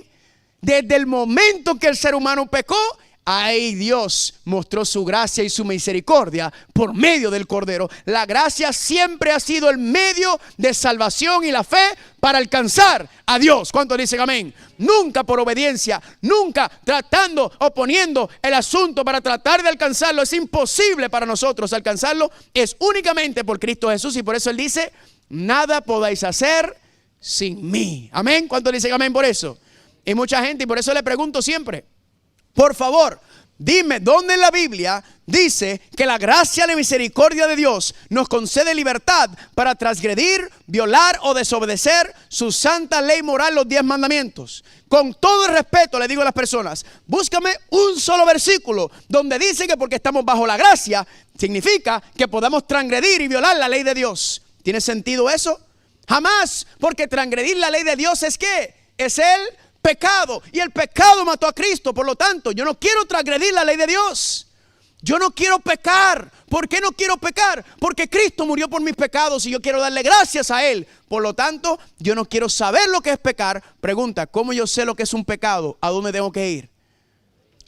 Desde el momento que el ser humano pecó, ahí Dios mostró su gracia y su misericordia por medio del Cordero. La gracia siempre ha sido el medio de salvación y la fe para alcanzar a Dios. ¿Cuántos dicen amén? Nunca por obediencia, nunca tratando o poniendo el asunto para tratar de alcanzarlo. Es imposible para nosotros alcanzarlo. Es únicamente por Cristo Jesús. Y por eso Él dice, nada podáis hacer sin mí. Amén. ¿Cuántos dicen amén por eso? Y mucha gente, y por eso le pregunto siempre, por favor, dime dónde en la Biblia dice que la gracia y la misericordia de Dios nos concede libertad para transgredir, violar o desobedecer su santa ley moral, los 10 mandamientos. Con todo el respeto le digo a las personas, búscame un solo versículo donde dice que porque estamos bajo la gracia significa que podamos transgredir y violar la ley de Dios. ¿Tiene sentido eso? Jamás, porque transgredir la ley de Dios es ¿qué? Es el pecado, y el pecado mató a Cristo. Por lo tanto, yo no quiero transgredir la ley de Dios. Yo no quiero pecar. ¿Por qué no quiero pecar? Porque Cristo murió por mis pecados y yo quiero darle gracias a Él. Por lo tanto, yo no quiero saber lo que es pecar. Pregunta, ¿cómo yo sé lo que es un pecado? ¿A dónde tengo que ir?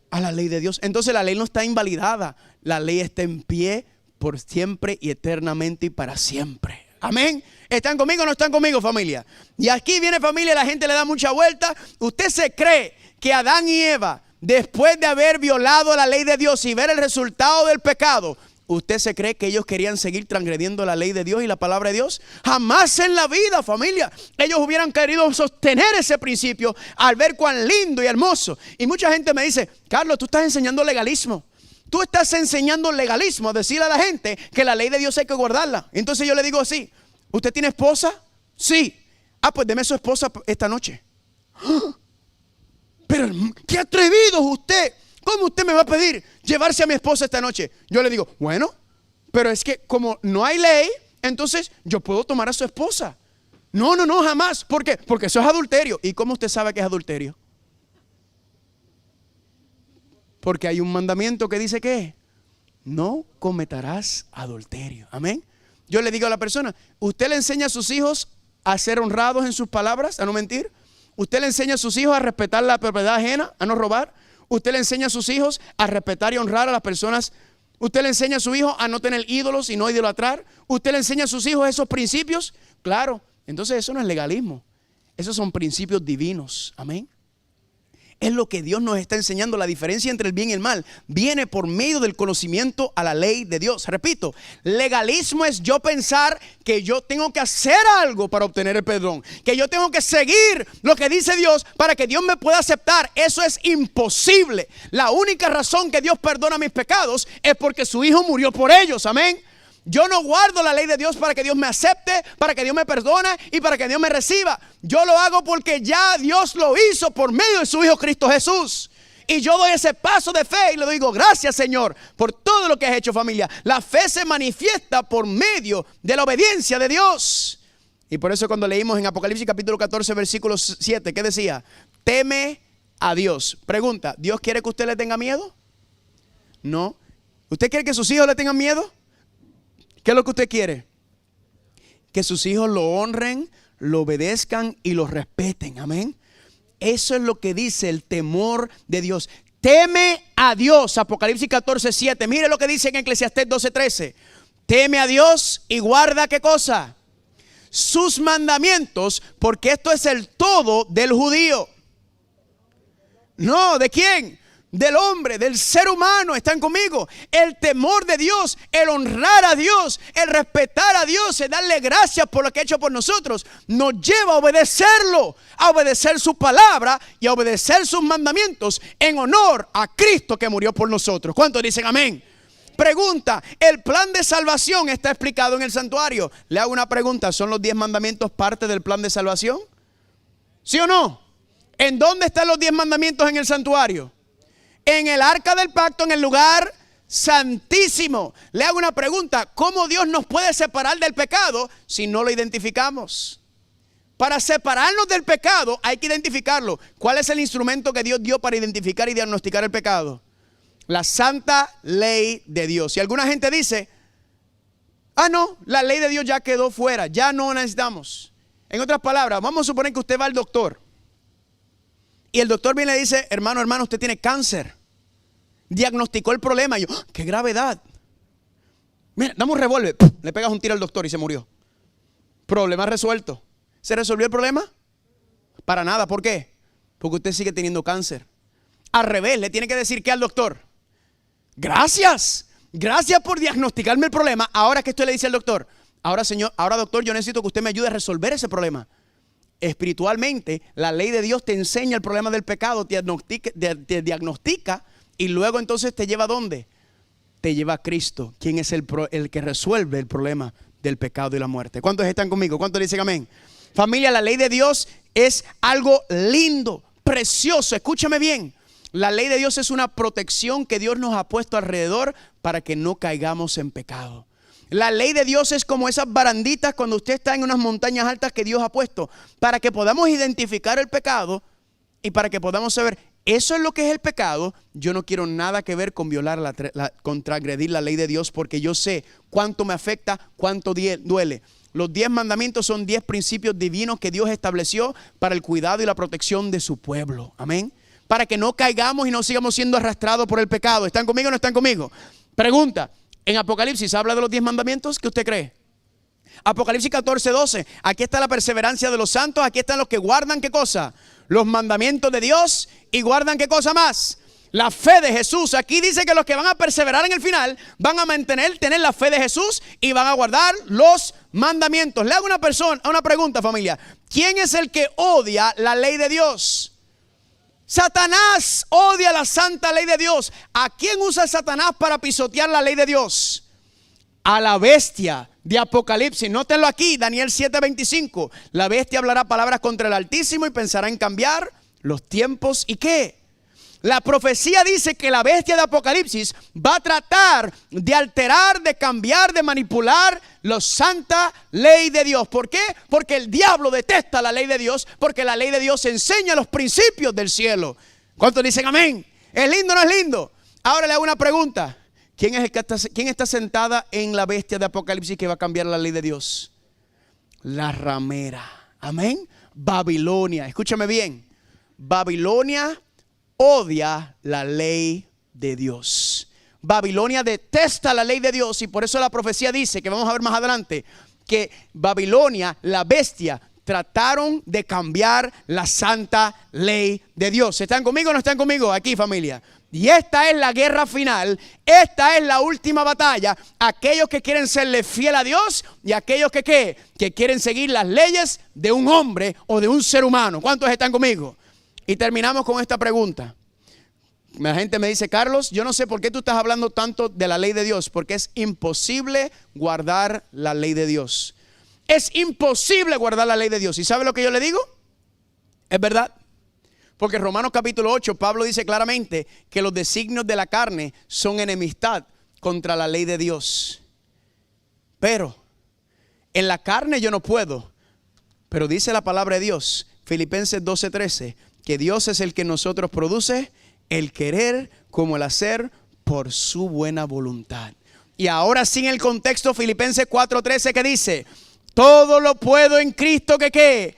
A la ley de Dios. Entonces la ley no está invalidada. La ley está en pie por siempre y eternamente y para siempre. Amén. ¿Están conmigo o no están conmigo, familia? Y aquí viene, familia, la gente le da mucha vuelta. ¿Usted se cree que Adán y Eva, después de haber violado la ley de Dios y ver el resultado del pecado, usted se cree que ellos querían seguir transgrediendo la ley de Dios y la palabra de Dios? Jamás en la vida, familia. Ellos hubieran querido sostener ese principio al ver cuán lindo y hermoso. Y mucha gente me dice, Carlos, tú estás enseñando legalismo. Tú estás enseñando legalismo, a decirle a la gente que la ley de Dios hay que guardarla. Entonces yo le digo así, ¿usted tiene esposa? Sí. Ah, pues deme su esposa esta noche. Pero qué atrevido usted. ¿Cómo usted me va a pedir llevarse a mi esposa esta noche? Yo le digo, bueno, pero es que como no hay ley, entonces yo puedo tomar a su esposa. No, jamás. ¿Por qué? Porque eso es adulterio. ¿Y cómo usted sabe que es adulterio? Porque hay un mandamiento que dice que no cometerás adulterio. Amén. Yo le digo a la persona, ¿usted le enseña a sus hijos a ser honrados en sus palabras, a no mentir? ¿Usted le enseña a sus hijos a respetar la propiedad ajena, a no robar? ¿Usted le enseña a sus hijos a respetar y honrar a las personas? ¿Usted le enseña a su hijo a no tener ídolos y no idolatrar? ¿Usted le enseña a sus hijos esos principios? Claro, entonces eso no es legalismo. Esos son principios divinos. Amén. Es lo que Dios nos está enseñando. La diferencia entre el bien y el mal viene por medio del conocimiento a la ley de Dios. Repito, legalismo es yo pensar que yo tengo que hacer algo para obtener el perdón, que yo tengo que seguir lo que dice Dios para que Dios me pueda aceptar. Eso es imposible. La única razón que Dios perdona mis pecados es porque su Hijo murió por ellos. Amén. Yo no guardo la ley de Dios para que Dios me acepte, para que Dios me perdone y para que Dios me reciba. Yo lo hago porque ya Dios lo hizo por medio de su Hijo Cristo Jesús. Y yo doy ese paso de fe y le digo, gracias Señor por todo lo que has hecho, familia. La fe se manifiesta por medio de la obediencia de Dios. Y por eso cuando leímos en Apocalipsis capítulo 14 versículo 7, ¿qué decía? Teme a Dios. Pregunta, ¿Dios quiere que usted le tenga miedo? No. ¿Usted quiere que sus hijos le tengan miedo? ¿Qué es lo que usted quiere? Que sus hijos lo honren, lo obedezcan y lo respeten. Amén. Eso es lo que dice el temor de Dios. Teme a Dios. Apocalipsis 14:7. Mire lo que dice en Eclesiastés 12:13. Teme a Dios y guarda ¿qué cosa? Sus mandamientos, porque esto es el todo del judío. No, ¿de quién? Del hombre, del ser humano. ¿Están conmigo? El temor de Dios, el honrar a Dios, el respetar a Dios, el darle gracias por lo que ha hecho por nosotros, nos lleva a obedecerlo, a obedecer su palabra y a obedecer sus mandamientos en honor a Cristo que murió por nosotros. ¿Cuántos dicen amén? Pregunta, ¿el plan de salvación está explicado en el santuario? Le hago una pregunta, ¿son los 10 mandamientos parte del plan de salvación? ¿Sí o no? ¿En dónde están los 10 mandamientos en el santuario? En el arca del pacto, en el lugar santísimo. Le hago una pregunta: ¿cómo Dios nos puede separar del pecado si no lo identificamos? Para separarnos del pecado hay que identificarlo. ¿Cuál es el instrumento que Dios dio para identificar y diagnosticar el pecado? La santa ley de Dios. Y alguna gente dice: ah, no, la ley de Dios ya quedó fuera, ya no necesitamos. En otras palabras, vamos a suponer que usted va al doctor y el doctor viene y le dice: hermano, usted tiene cáncer. Diagnosticó el problema. Y yo: ¡qué gravedad! Mira, dame un revólver. Le pegas un tiro al doctor y se murió. Problema resuelto. ¿Se resolvió el problema? Para nada. ¿Por qué? Porque usted sigue teniendo cáncer. Al revés, le tiene que decir ¿qué al doctor? Gracias por diagnosticarme el problema. Ahora que usted le dice al doctor: ahora doctor, yo necesito que usted me ayude a resolver ese problema. Espiritualmente, la ley de Dios te enseña el problema del pecado, te diagnostica y luego entonces te lleva ¿a dónde? Te lleva a Cristo, quien es el que resuelve el problema del pecado y la muerte. ¿Cuántos están conmigo? ¿Cuántos dicen amén? Familia, la ley de Dios es algo lindo, precioso. Escúchame bien. La ley de Dios es una protección que Dios nos ha puesto alrededor para que no caigamos en pecado. La ley de Dios es como esas baranditas cuando usted está en unas montañas altas que Dios ha puesto para que podamos identificar el pecado y para que podamos saber: eso es lo que es el pecado. Yo no quiero nada que ver con violar, con transgredir la ley de Dios, porque yo sé cuánto me afecta, cuánto duele. Los 10 mandamientos son 10 principios divinos que Dios estableció para el cuidado y la protección de su pueblo. Amén. Para que no caigamos y no sigamos siendo arrastrados por el pecado. ¿Están conmigo o no están conmigo? Pregunta: en Apocalipsis habla de los 10 mandamientos. ¿Qué usted cree? Apocalipsis 14:12. Aquí está la perseverancia de los santos. Aquí están los que guardan ¿qué cosa? Los mandamientos de Dios. Y guardan ¿qué cosa más? La fe de Jesús. Aquí dice que los que van a perseverar en el final van a tener la fe de Jesús y van a guardar los mandamientos. Le hago una pregunta, familia. ¿Quién es el que odia la ley de Dios? Satanás odia la santa ley de Dios. ¿A quién usa Satanás para pisotear la ley de Dios? A la bestia de Apocalipsis. Nótenlo aquí, Daniel 7:25. La bestia hablará palabras contra el Altísimo y pensará en cambiar los tiempos. ¿Y qué? La profecía dice que la bestia de Apocalipsis va a tratar de alterar, de cambiar, de manipular la santa ley de Dios. ¿Por qué? Porque el diablo detesta la ley de Dios, porque la ley de Dios enseña los principios del cielo. ¿Cuántos dicen amén? ¿Es lindo o no es lindo? Ahora le hago una pregunta. ¿Quién está sentada en la bestia de Apocalipsis que va a cambiar la ley de Dios? La ramera. Amén. Babilonia. Escúchame bien. Babilonia odia la ley de Dios. Babilonia detesta la ley de Dios, y por eso la profecía dice, que vamos a ver más adelante, que Babilonia, la bestia, trataron de cambiar la santa ley de Dios. ¿Están conmigo o no están conmigo aquí, familia? Y esta es la guerra final. Esta es la última batalla. Aquellos que quieren serle fiel a Dios y aquellos que quieren seguir las leyes de un hombre o de un ser humano. ¿Cuántos están conmigo? Y terminamos con esta pregunta. La gente me dice: Carlos, yo no sé por qué tú estás hablando tanto de la ley de Dios, porque es imposible guardar la ley de Dios. Es imposible guardar la ley de Dios. ¿Y sabe lo que yo le digo? Es verdad. Porque en Romanos capítulo 8, Pablo dice claramente que los designios de la carne son enemistad contra la ley de Dios. Pero en la carne yo no puedo. Pero dice la palabra de Dios, Filipenses 12:13, que Dios es el que en nosotros produce el querer como el hacer por su buena voluntad. Y ahora sí, en el contexto, Filipenses 4:13, que dice: todo lo puedo en Cristo que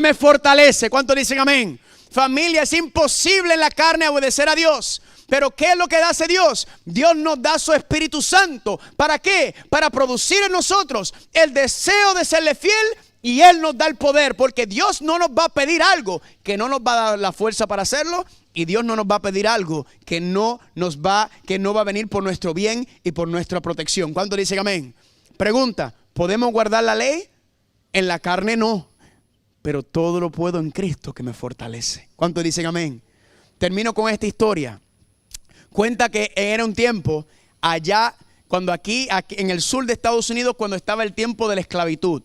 me fortalece. ¿Cuántos dicen amén? Familia, es imposible en la carne obedecer a Dios. Pero ¿qué es lo que hace Dios? Dios nos da su Espíritu Santo. ¿Para qué? Para producir en nosotros el deseo de serle fiel. Y Él nos da el poder, porque Dios no nos va a pedir algo que no nos va a dar la fuerza para hacerlo, y Dios no nos va a pedir algo que no va a venir por nuestro bien y por nuestra protección. ¿Cuántos dicen amén? Pregunta: ¿podemos guardar la ley? En la carne no, pero todo lo puedo en Cristo que me fortalece. ¿Cuántos dicen amén? Termino con esta historia. Cuenta que era un tiempo allá, cuando aquí en el sur de Estados Unidos, cuando estaba el tiempo de la esclavitud.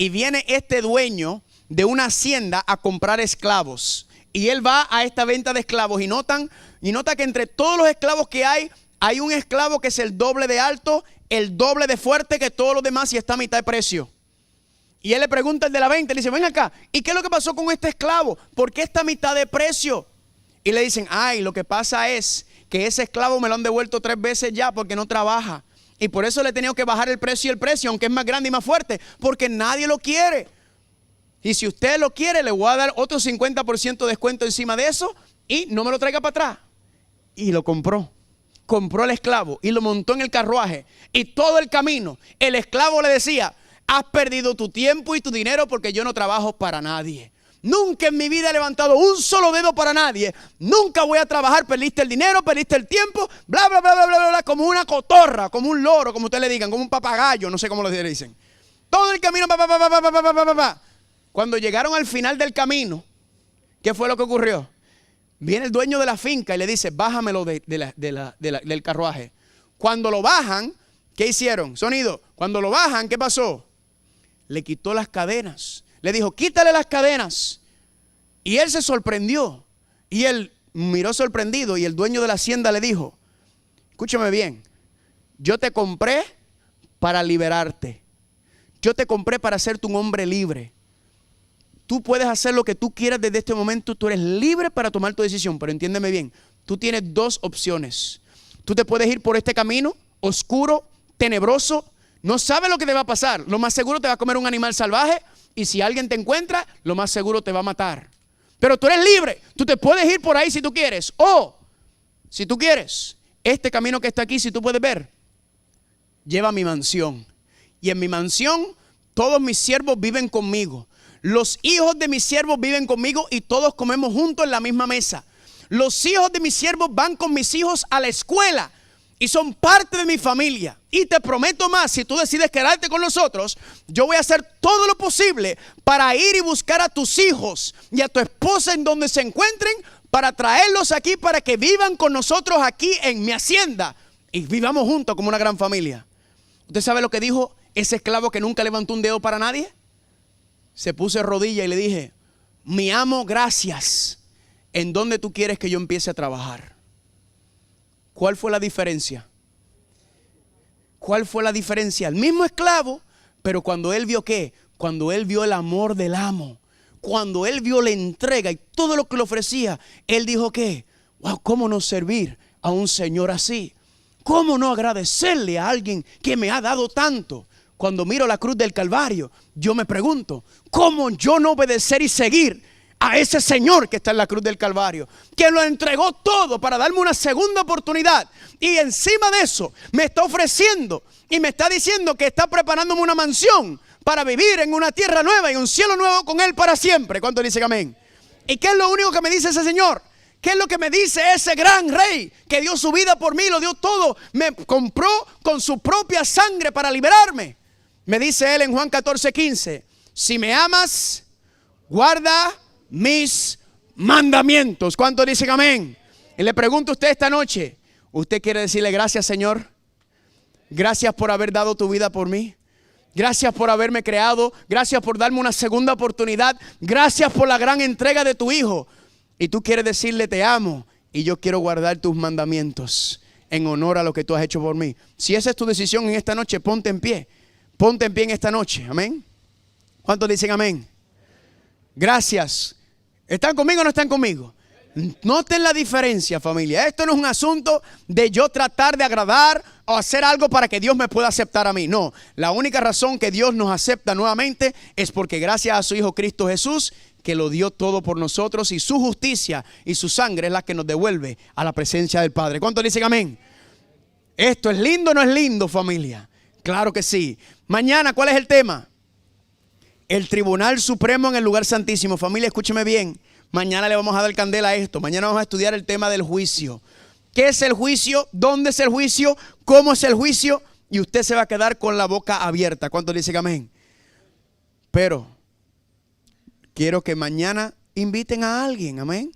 Y viene este dueño de una hacienda a comprar esclavos. Y él va a esta venta de esclavos y nota que entre todos los esclavos que hay Hay un esclavo que es el doble de alto, el doble de fuerte que todos los demás y está a mitad de precio. Y él le pregunta al de la 20, le dice, ven acá, ¿y qué es lo que pasó con este esclavo? ¿Por qué está a mitad de precio? Y le dicen, ay, lo que pasa es que ese esclavo me lo han devuelto 3 veces ya porque no trabaja. Y por eso le he tenido que bajar el precio y el precio, aunque es más grande y más fuerte, porque nadie lo quiere. Y si usted lo quiere, le voy a dar otro 50% de descuento encima de eso y no me lo traiga para atrás. Y lo compró. Compró el esclavo y lo montó en el carruaje. Y todo el camino, el esclavo le decía, has perdido tu tiempo y tu dinero porque yo no trabajo para nadie. Nunca en mi vida he levantado un solo dedo para nadie. Nunca voy a trabajar. Perdiste el dinero, perdiste el tiempo, bla, bla, bla, bla, bla, bla, como una cotorra, como un loro, como ustedes le digan, como un papagayo, no sé cómo le dicen. Todo el camino, Cuando llegaron al final del camino, ¿qué fue lo que ocurrió? Viene el dueño de la finca y le dice, bájamelo del carruaje. Cuando lo bajan, ¿qué hicieron? Sonido. Cuando lo bajan, ¿qué pasó? Le quitó las cadenas. Le dijo, quítale las cadenas. Y él se sorprendió. Y él miró sorprendido. Y el dueño de la hacienda le dijo, escúchame bien, yo te compré para liberarte. Yo te compré para hacerte un hombre libre. Tú puedes hacer lo que tú quieras desde este momento. Tú eres libre para tomar tu decisión. Pero entiéndeme bien, tú tienes 2 opciones. Tú te puedes ir por este camino oscuro, tenebroso. No sabes lo que te va a pasar. Lo más seguro te va a comer un animal salvaje. Y si alguien te encuentra, lo más seguro te va a matar. Pero tú eres libre. Tú te puedes ir por ahí si tú quieres. O, si tú quieres, este camino que está aquí, si tú puedes ver, lleva a mi mansión. Y en mi mansión, todos mis siervos viven conmigo. Los hijos de mis siervos viven conmigo y todos comemos juntos en la misma mesa. Los hijos de mis siervos van con mis hijos a la escuela y son parte de mi familia. Y te prometo más, si tú decides quedarte con nosotros, yo voy a hacer todo lo posible para ir y buscar a tus hijos y a tu esposa en donde se encuentren, para traerlos aquí, para que vivan con nosotros aquí en mi hacienda y vivamos juntos como una gran familia. ¿Usted sabe lo que dijo ese esclavo que nunca levantó un dedo para nadie? Se puso de rodillas y le dije, mi amo, gracias. ¿En dónde tú quieres que yo empiece a trabajar? ¿Cuál fue la diferencia? ¿Cuál fue la diferencia? El mismo esclavo, pero cuando él vio ¿qué? Cuando él vio el amor del amo, cuando él vio la entrega y todo lo que le ofrecía, él dijo ¿qué? Wow, ¿cómo no servir a un Señor así? ¿Cómo no agradecerle a alguien que me ha dado tanto? Cuando miro la cruz del Calvario, yo me pregunto, ¿cómo yo no obedecer y seguir a ese Señor que está en la cruz del Calvario? Que lo entregó todo para darme una segunda oportunidad. Y encima de eso, me está ofreciendo y me está diciendo que está preparándome una mansión para vivir en una tierra nueva y un cielo nuevo con Él para siempre. ¿Cuántos dicen amén? ¿Y qué es lo único que me dice ese Señor? ¿Qué es lo que me dice ese gran rey que dio su vida por mí, lo dio todo, me compró con su propia sangre para liberarme? Me dice él en Juan 14:15, si me amas, guarda mis mandamientos. ¿Cuántos dicen amén? Y le pregunto a usted esta noche, ¿usted quiere decirle gracias, Señor? Gracias por haber dado tu vida por mí. Gracias por haberme creado. Gracias por darme una segunda oportunidad. Gracias por la gran entrega de tu Hijo. Y tú quieres decirle te amo y yo quiero guardar tus mandamientos en honor a lo que tú has hecho por mí. Si esa es tu decisión en esta noche, ponte en pie. Ponte en pie en esta noche. Amén. ¿Cuántos dicen amén? Gracias. ¿Están conmigo o no están conmigo? Noten la diferencia, familia. Esto no es un asunto de yo tratar de agradar o hacer algo para que Dios me pueda aceptar a mí. No, la única razón que Dios nos acepta nuevamente es porque gracias a su Hijo Cristo Jesús, que lo dio todo por nosotros, y su justicia y su sangre es la que nos devuelve a la presencia del Padre. ¿Cuántos dicen amén? ¿Esto es lindo o no es lindo, familia? Claro que sí. Mañana, ¿cuál es el tema? El Tribunal Supremo en el lugar santísimo. Familia, escúcheme bien. Mañana le vamos a dar candela a esto. Mañana vamos a estudiar el tema del juicio. ¿Qué es el juicio? ¿Dónde es el juicio? ¿Cómo es el juicio? Y usted se va a quedar con la boca abierta. ¿Cuántos dicen amén? Pero quiero que mañana inviten a alguien. Amén.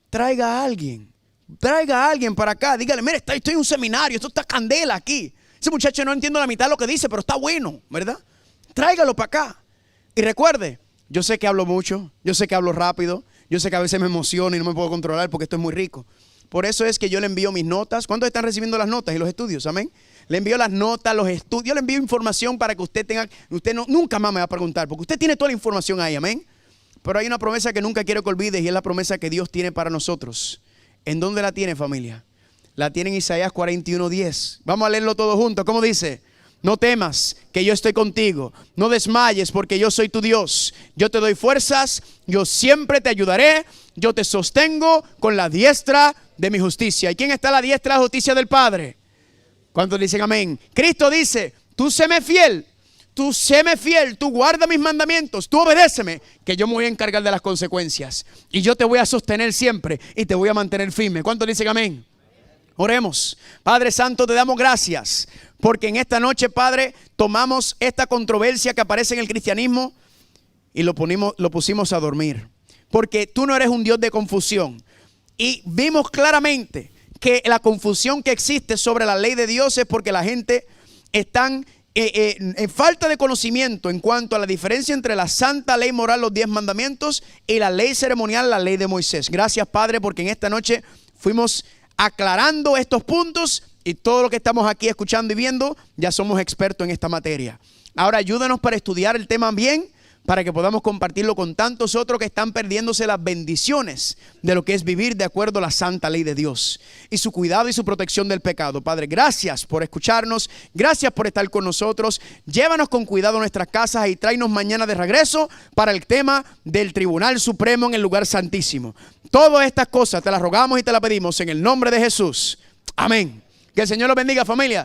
Traiga a alguien. Traiga a alguien para acá. Dígale, mire, estoy en un seminario. Esto está candela aquí. Ese muchacho no entiendo la mitad de lo que dice, pero está bueno, ¿verdad? Tráigalo para acá. Y recuerde, yo sé que hablo mucho. Yo sé que hablo rápido. Yo sé que a veces me emociono y no me puedo controlar porque esto es muy rico. Por eso es que yo le envío mis notas. ¿Cuántos están recibiendo las notas y los estudios? Amén. Le envío las notas, los estudios, le envío información para que usted tenga, nunca más me va a preguntar, porque usted tiene toda la información ahí, amén. Pero hay una promesa que nunca quiero que olvides y es la promesa que Dios tiene para nosotros. ¿En dónde la tiene, familia? La tiene en Isaías 41:10. Vamos a leerlo todos juntos. ¿Cómo dice? No temas, que yo estoy contigo. No desmayes, porque yo soy tu Dios. Yo te doy fuerzas, yo siempre te ayudaré. Yo te sostengo con la diestra de mi justicia. ¿Y quién está a la diestra de la justicia del Padre? ¿Cuántos dicen amén? Cristo dice, tú séme fiel, tú guarda mis mandamientos, tú obedéceme, que yo me voy a encargar de las consecuencias. Y yo te voy a sostener siempre y te voy a mantener firme. ¿Cuántos dicen amén? Oremos. Padre Santo, te damos gracias, porque en esta noche, Padre, tomamos esta controversia que aparece en el cristianismo y lo pusimos a dormir. Porque tú no eres un Dios de confusión. Y vimos claramente que la confusión que existe sobre la ley de Dios es porque la gente está en falta de conocimiento en cuanto a la diferencia entre la santa ley moral, los 10 mandamientos, y la ley ceremonial, la ley de Moisés. Gracias, Padre, porque en esta noche fuimos aclarando estos puntos y todo lo que estamos aquí escuchando y viendo, ya somos expertos en esta materia. Ahora ayúdanos para estudiar el tema bien, para que podamos compartirlo con tantos otros que están perdiéndose las bendiciones de lo que es vivir de acuerdo a la santa ley de Dios y su cuidado y su protección del pecado. Padre, gracias por escucharnos, gracias por estar con nosotros. Llévanos con cuidado a nuestras casas y tráenos mañana de regreso para el tema del Tribunal Supremo en el lugar santísimo. Todas estas cosas te las rogamos y te las pedimos en el nombre de Jesús. Amén. Que el Señor los bendiga, familia.